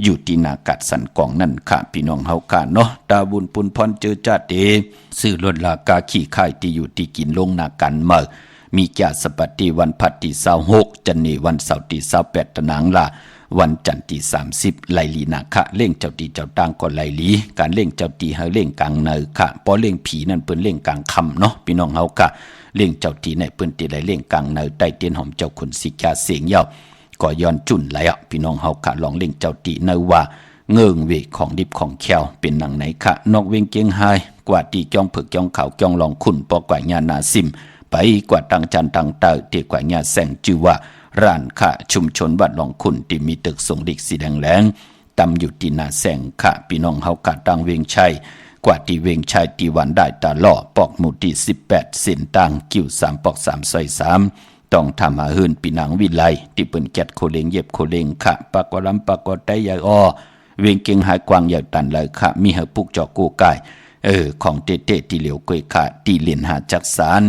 อยู่ที่นากัดสันกองนั่นค่ะพี่น้องเฮาค่ะเนาะตาบุญปุนพรเจอจัดเดซื้อรถลากาขี่ไข่ที่อยู่ที่กินลงนากันเมื่อมีจ่าสปัตติวันพัดที่26จันนีวันเสาร์ที่28ตะนางลาวันจันทร์ที่30ไลลีนาคะเล่งเจ้าตีเจ้าต่างก็ไลลีการเล่งเจ้าตีเฮาเล่งกลางเนอค่ะพอเล่งผีนั่นเปิ้นเล่งกลางค่ำเนาะพี่น้องเฮาค่ะเล่งเจ้าตีในเปิ้นตีไลเล่งกลางเนอใต้เตียนหอมเจ้าคนสิกาเสียงยาวก็ย้อนจุ่นไหลพี่น้องเฮาค่ะลองเล่งเจ้าตีเนอว่าเงิงเวของดิบของแควเป็นหนังไหนค่ะนอกเวงเกียงไฮกว่าตีจ้องเผือกจ้องขาวจ้องลองขุ่นปอกว่าญานาซิมไปกว่าตังจันตังเตอตีกว่าญาแสงจือว่าร้านค่ะชุมชนวัดหลองขุนที่มีตึกทรงดิกสีแดงแหลงตำอยู่ที่นาแสงค่ะพี่น้องเฮากะตังเวียงชัยกว่าที่เวียงชัยที่วันได้ตาล่อปอกหมู่ที่18เส้นตังกิ้ว3ปอก3ซอย3ต้องทำหาหื่นปีนังวิไลที่เปิ้นแกดโคเลงเย็บโคเลงค่ะปากกลำปากกไตยายเวียงเก่งหายกวางใหญ่ตันเลยค่ะมีเฮปุกจอกกูกายของเตที่เหลียวกวยค่ะที่เลียนหาจักสาร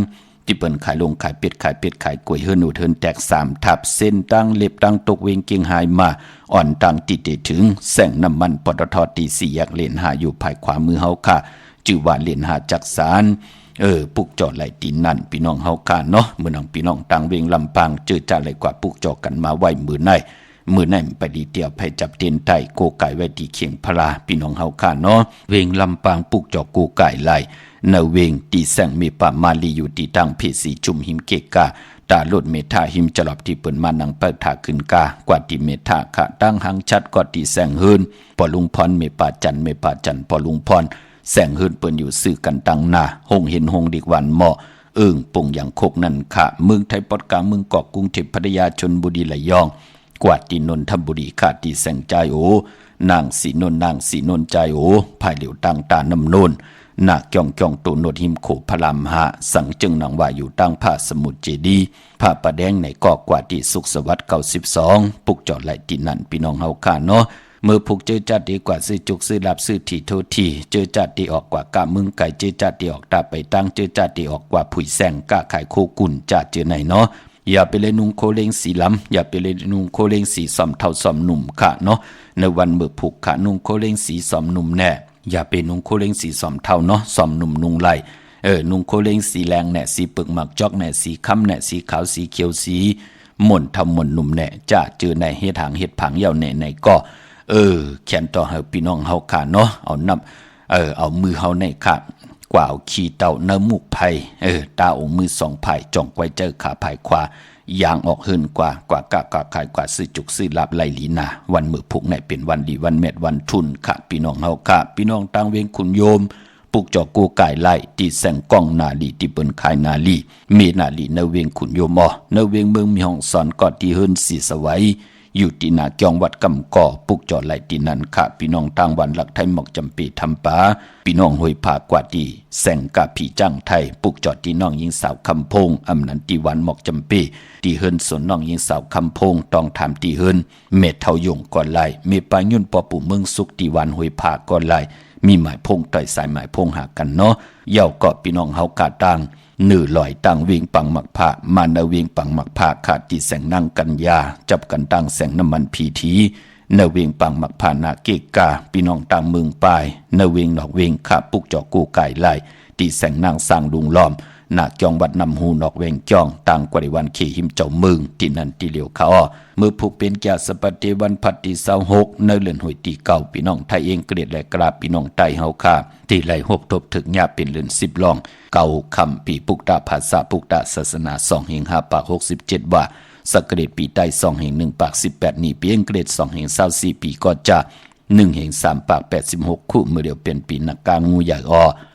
ที่เปิ้นขายลงขายเป็ดขายกล้วยเฮิรนอูเทินแตก3ทับเส้นตั้งเล็บตั้งตกเวงเกียงหายมาอ่อนตั้งติดถึงแสงน้ำมันปตทตี4แยกเลนหาอยู่ภายขวามือเฮาค่ะจื่อว่าเลนหาจักสารปุกจอดไหลตีนนั่นพี่น้องเฮาค่ะเนาะมื้อน้องพี่น้องต่างเวงลำปางเจอจ่าไหลกว่าปุกจอกันมาไว้มื้อไหนไปดีเตียวไผจับเตียนไตโกไก่ไว้ที่เขียงพลาพี่น้องเฮาค่ะเนาะเวงลำปางปุกจอโกไก่ไหลนเวงตีแสงมีปะมาลีอยู่ที่ตั้งเพสีจุมหิมเกกาตาลดเมธาหิมจลอบที่เปิ้นมานังเปิดถาขึ้นกากว่าที่เมธาค่ะตั้งหังชัดกว่าที่แสงเฮินปอลุงพรเมปาจันปอลุงพรแสงเฮินเปิ้นอยู่ซื้อกันตั้งหน้าหงเห็นหงดิกวันเหมาะปงอย่างโคกนั่นค่ะเมืองไทยปอดกลางเมืองเกาะกรุงเทพพัทยาชลบุรีระยองกว่าที่นนทบุรีค่ะที่แสงใจนางสีนนใจภายเหลียวตั้งตาน้ำนนนาจ้องตูนดหิมโขพลามหาสังจึงนางว่าอยู่ตั้งผ้าสมุทรเจดีผ้าประแดงในกอกว่าที่สุขสวัสดิ์92ปุกจอดไหลที่นั่นพี่น้องเฮาค่ะเนาะเมื่อผูกเจอจัดดีกว่าซื้อจุกซื้อลับซื้อที่โททีเจอจัดดีออกกว่ากะมึงไก่เจอจัดดีออกตาไปตั้งเจอจัดดีออกกว่าผุยแสงกะขายโคกุ่นจัดเจอไหนเนาะอย่าไปเลยนุ่งโคเลงสีล้ำอย่าไปเลยนุ่งโคเลงสีสอมเท่าสอมหนุ่มค่ะเนาะในวันเมื่อผูกค่ะนุ่งโคเลงสีสอมหนุ่มแน่อย่าเป็นนุ่งโคเลงสีสอมเท่าเนาะสอมหนุ่มนุ่งไหลนุ่งโคเลงสีแรงแน่สีปึกหมักจอกแน่สีค้ำแน่สีขาวสีเขียวสีหม่นทำหม่นหนุ่มแน่จะเจอในเฮ็ดหางเฮ็ดผังยาวแน่ในก็แขนต่อเฮาพี่น้องเฮาค่ะเนาะเอานับเอามือเฮาในค่ะกว่าเอาขี้เต่าเนื้อมุกไผ่ตาองมือ2ไผ่จ่องไว้เจอขาไผ่ขวายางออกเฮินกว่ากะขายกว่าซื้อจุกซื้อลับไหลลีนาวันมื้อพุกไหนเป็นวันดีวันเม็ดวันทุนค่ะพี่น้องเฮาค่ะพี่น้องต่างเวงคุณโยมปุกจอกกูไก่ไล่ที่แสงกล้องนาลีที่เปิ้นขายนาลีมีนาลีเนเวงคุณโยมเนเวงเมืองมีห้องสอนก็ที่เฮินสีสวัยอยู่ที่นาจองวัดกำก่อปุกจอดไหลที่นั่นค่ะพี่น้องทางวันหลักไทยหมอกจำปีทำป่าพี่น้องห้วยผากว่าดีแสงกะผีจ้างไทยปุกจอดที่น้องยิงสาวคำพงอำนันตีวันหมอกจำปีที่เฮินสนน้องยิงสาวคำพงต้องถามที่เฮินเม็ดเท่ายงก่อนไหลเมปายุ่นปอปู่เมืองสุกที่วันห้วยผาก่อนไหลมีหมายพงต่อยสายหมายพงหากันเนาะเย่าก็พี่น้องเฮากาตังหนือลอยตังวิ่งปังหมักผ้ามาเนวิ่งปังหมักผ้าขาดที่แสงนั่งกันยาจับกันตั้งแสงน้ำมันพีที เนเวงปังมักผ่านนาเกกาพี่น้องต่างเมืองปลายเนเวงนอกเวงขาปุกจอกกูไก่ไล่ตีแสงนางสร้างลุงล้อมนาจองวัดนำหูนอกเวงจองต่างกว่าในวันขี่หิมเจ้าเมืองที่นั่นที่เหลียวเขามือผูกเป็นแก่สปฏิวันพัดที่26ในเลือนหวยตีเก่าพี่น้องไทยเองเกลียดและกราบพี่น้องไทยเฮาค่าที่ไหลหบทบถึงญาเป็นเลือน10ลองเก่าคำปีปุกตาภาษาปุกตาศาสนา2แห่ง5ปาก67ว่าสกเกรดปีใต้2แห่ง1ปาก18นี่เพียงเกรด2แห่ง24ปีก็จะ1แห่ง3ปาก86คู่เมื่อเดียวเป็นปีนักกางูใหญ่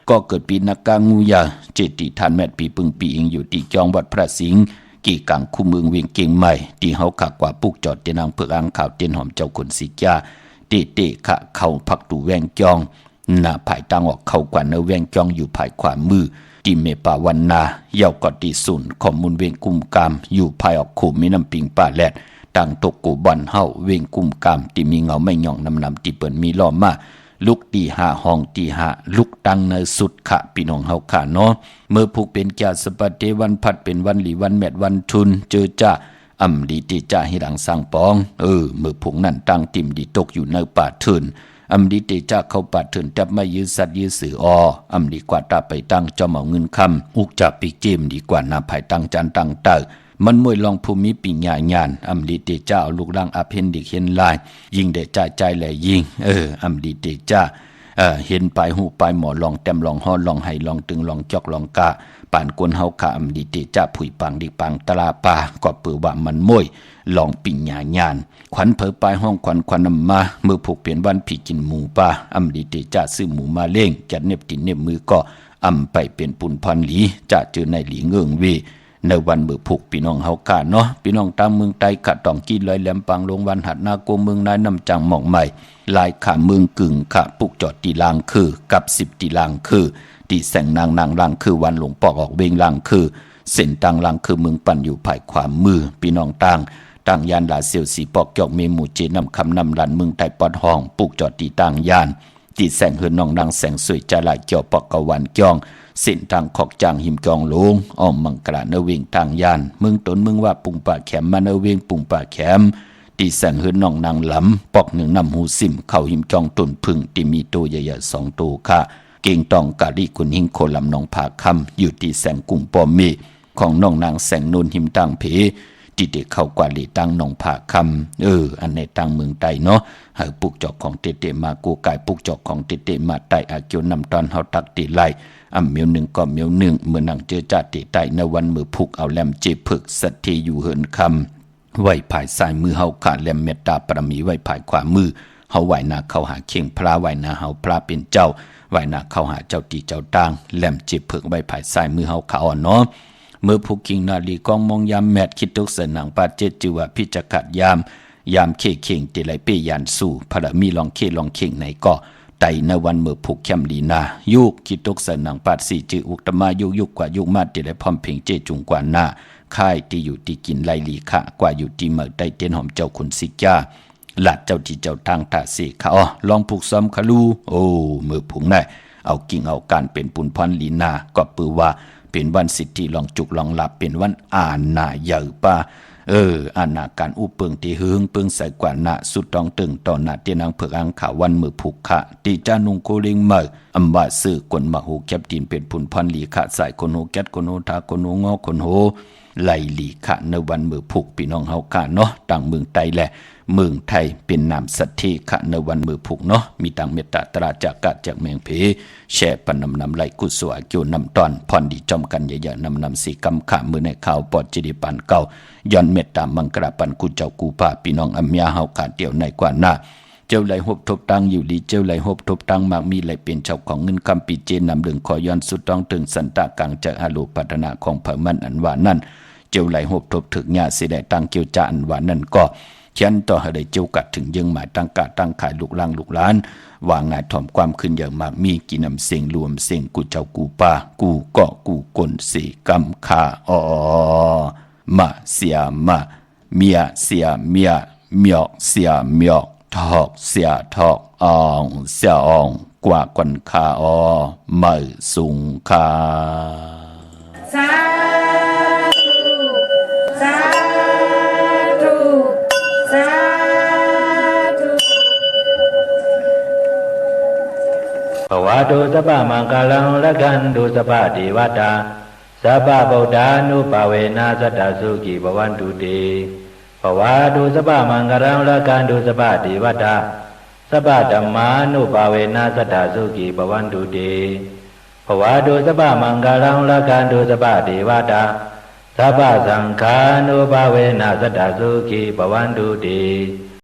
ก็เกิดปีนักกางูใหญ่เจติทานแมดปีปึงปีอิงอยู่ที่จองวัดพระสิงห์กี่กังคู่เมืองเวียงเก่งใหม่ที่เฮาขักกว่าปุกจอดเตนางเผือกอังข่าวเตนหอมเจ้าคนสิจ้าเตขะเข้าพักตูแวงจองหน้าภายตั้งออกเข้ากว่าเนแวงจองอยู่ภายขวามือที่เมปาวันนาเยาวกอตีศูนย์ข้อมูลเวียงกุมกามอยู่ภายออกขู่มีน้ำปิงป่าแลดต่างตกกูบอนเฮาเวียงกุมกามที่มีเงาไม่หย่องนำที่เปิ่นมีล้อมมาลุกตีหาห้องตีหาลุกตั้งในสุดขะพี่น้องเฮาขาเนาะเมื่อผูกเป็นแก่สปฏิวันพัดเป็นวันหลีวันแมดวันทุนเจอจ้าอำดีติจ้าให้หลังสร้างปองเมื่อผูกนั่นตั้งติ่มดีตกอยู่ในป่าทุนอำดีติจ้าเข้าป่าทุนจับไม่ยื้อสัตว์ยื้อสืออำดีกว่าตาไปตั้งจอมเอาเงินคำอุกจับปีเจมดีกว่านาภายตั้งจันตั้งเตอมันมวยลองภูมิปิญญาญาณอำดีเตจ้าเอาลูกร่างอภินดิกเห็นลายยิงเดจ่าใจแหล่ยิงอำดีเตจ้าเห็นปลายหูปลายหมอลองแต้มลองฮอลองไห้ลองตึงลองจอกลองกะป่านกวนเฮาขาอำดีเตจ้าผุยปังดิปังตลาปาก็เปือว่ามันมวยลองปิญญาญาณขวัญเผอปลายห้องขวัญนำมามือผูกเปลี่ยนวันผีกินหมูป่าอำดีเตจ้าซื้อหมูมาเล่งจัดเน็บตินเน็บมือก็อำไปเป็นปุ่นพันหลีจะเจอในหลีเงืองวีในวันมือผูกพี่น้องเฮากาเนาะพี่น้องตามเมืองไต้ขัดตองกีลอยแหลมปังลงวันหัดนาโกเมืองนายน้ำจังหม่องใหม่ลายขาเมืองกึ่งขาปุกจอดตีลางคือกับ10ตีลางคือตีแสงนางลางคือวันหลวงปอกออกเบงลางคือเส้นตังลางคือเมืองปั่นอยู่ภายขวามือพี่น้องต่างยานลาเซียวสีปอกจอกเมหมู่เจนำคำนำลันเมืองไต้ปอดห้องปุกจอดตีต่างยานตีแสงเฮือนน้องนางแสงสวยจะลายเกี่ยวปอกกะวันจ้องเส้นทางขอกจางหิมจองลงอ้อมมังกราเนเวงทางยานเมืองตนเมืองว่าปุงป่าแขมมาเนเวงปุงป่าแขมตีแสงเฮือนน้องนางหลำปอกหนึ่งนำหูสิมเข้าหิมจองต้นพึ่งที่มีตัวใหญ่ๆ2ตัวค่ะเก่งตองกาลีกุนหิงโคลำน้องผาคำอยู่ที่แสงกุ้งปอมมีของน้องนางแสงนูนหิมตังเพที่เด็กเข้ากว่าลีตั้งน้องผาคำอันในตั้งเมืองไต้เนาะหากปุกจอกของเตมากูกายปุกจอกของเตมาไต้อาเกียวนำตอนเฮาตักตีไล่เมียวหนึ่งก็เมียวหนึ่งเมื่อนังเจอจ่าติไตในวันมือผูกเอาแหลมเจผึกสัตทีอยู่เหินคำไว้ภายซ้ายมือเฮาขาดแหลมเมตตาปรมีไว้ภายขวามือเฮาไหวนาเข้าหาเข่งพระไหวนาเฮาพระเป็นเจ้าไหวนาเข้าหาเจ้าตีเจ้าต่างแหลมเจผึกไว้ภายซ้ายมือเฮาขาอ่อนเนาะเมื่อผูกกิ่งนาลีกองมองยามแมดคิดตุกเสนังปาเจจือว่าพิจักขัดยามเข่งติไหลเปยานสู่พระมีลองเข่งไหนก็ไตในวันเมื่อผูกแคมลีนายุกคิดตกใส่หนังปาดสีจืออุกตมายุกกว่ายุกมาติและพร้อมเพ่งเจจุงกว่าหน้าค่ายที่อยู่ที่กินไลลีขะกว่าอยู่ที่เมื่อได้เตียนหอมเจ้าขุนสิจ้าหลัดเจ้าที่เจ้าทางตาเสกเขาลองผูกซ้อมคาลูเมื่อผูกได้เอากิ่งเอาการเป็นปุนพันลีนาก็ปือว่าเป็นวันสิทธิลองจุกลองหลับเป็นวันอ่านนาใหญ่ป้าอาณาการอุเปิงตีหึงเปิงใส่กว่าหน้าสุดตองตึงต่อหน้าเตียนังเผือกอังขาวันมือผูกขะตีจานุงโกลิงเมออัมบาซื้อกวนมาหูแคบดินเป็นผุนพันหลีขะใส่คนโหแกดคนโหทาคนโหงอคนโหไหลหลีขะในวันมือผูกพี่น้องเฮาขะเนาะต่างเมืองไทยแหละเมืองไทยเป็นนามสัตถิขะในวันมือผูกเนาะมีต่างเมตตาตราจากกะจากเมืองเพแช่ปนำไหลกุศลเกี่ยวนำตอนพรดีจอมกันใหญ่ๆนำสีกำขามือในข่าวปอดจิริปันเก่าย้อนเมตตามังกราปันกุเจ้ากูพาพี่น้องอัมยาเฮาขาเดียวในกว่าหน้าเจ้าไหลหบทบตังอยู่ดีเจ้าไหลหบทบตังมากมีไหลเป็นเจ้าของเงินคำปีเจนนำเรื่องขอย้อนสุดต้องถึงสันตะกังจากฮารุพัฒนาของเผ่ามันอันว่านั่นเจ้าไหลหบทบถึงญาสิได้ตั้งเกี่ยวจาอันว่านั่นก็ฉันต่อให้ได้เจ้ากัดถึงยังหมายตั้งกะตั้งขายลูกหลานว่างายถ่อมความขึ้นอย่างมากมีกินนำเสียงรวมเสียงกูเจ้ากูป่ากูก็กูกลสีกำขามาเสียมาเมียเสียเมียเมียเสียเมียทอกเสียทอกเสียกว่าคนขาไม่สูงขาสาธุสาธุสาธุ ตุสัพพมังคลังละคันตุสัพพเทวตาสัพพะพุทธานุภาเวนะสัตตสุขีภวันตุเตภวาตุสัพพมังคลังละคันตุสัพพเทวตาสัพพะธัมมานุภาเวนะสัตตสุขีภวันตุเตภวาตุสัพพมังคลังละคันตุสัพพเทวตาสัพพะสังฆานุภาเวนะสัตตสุขีภวันตุเต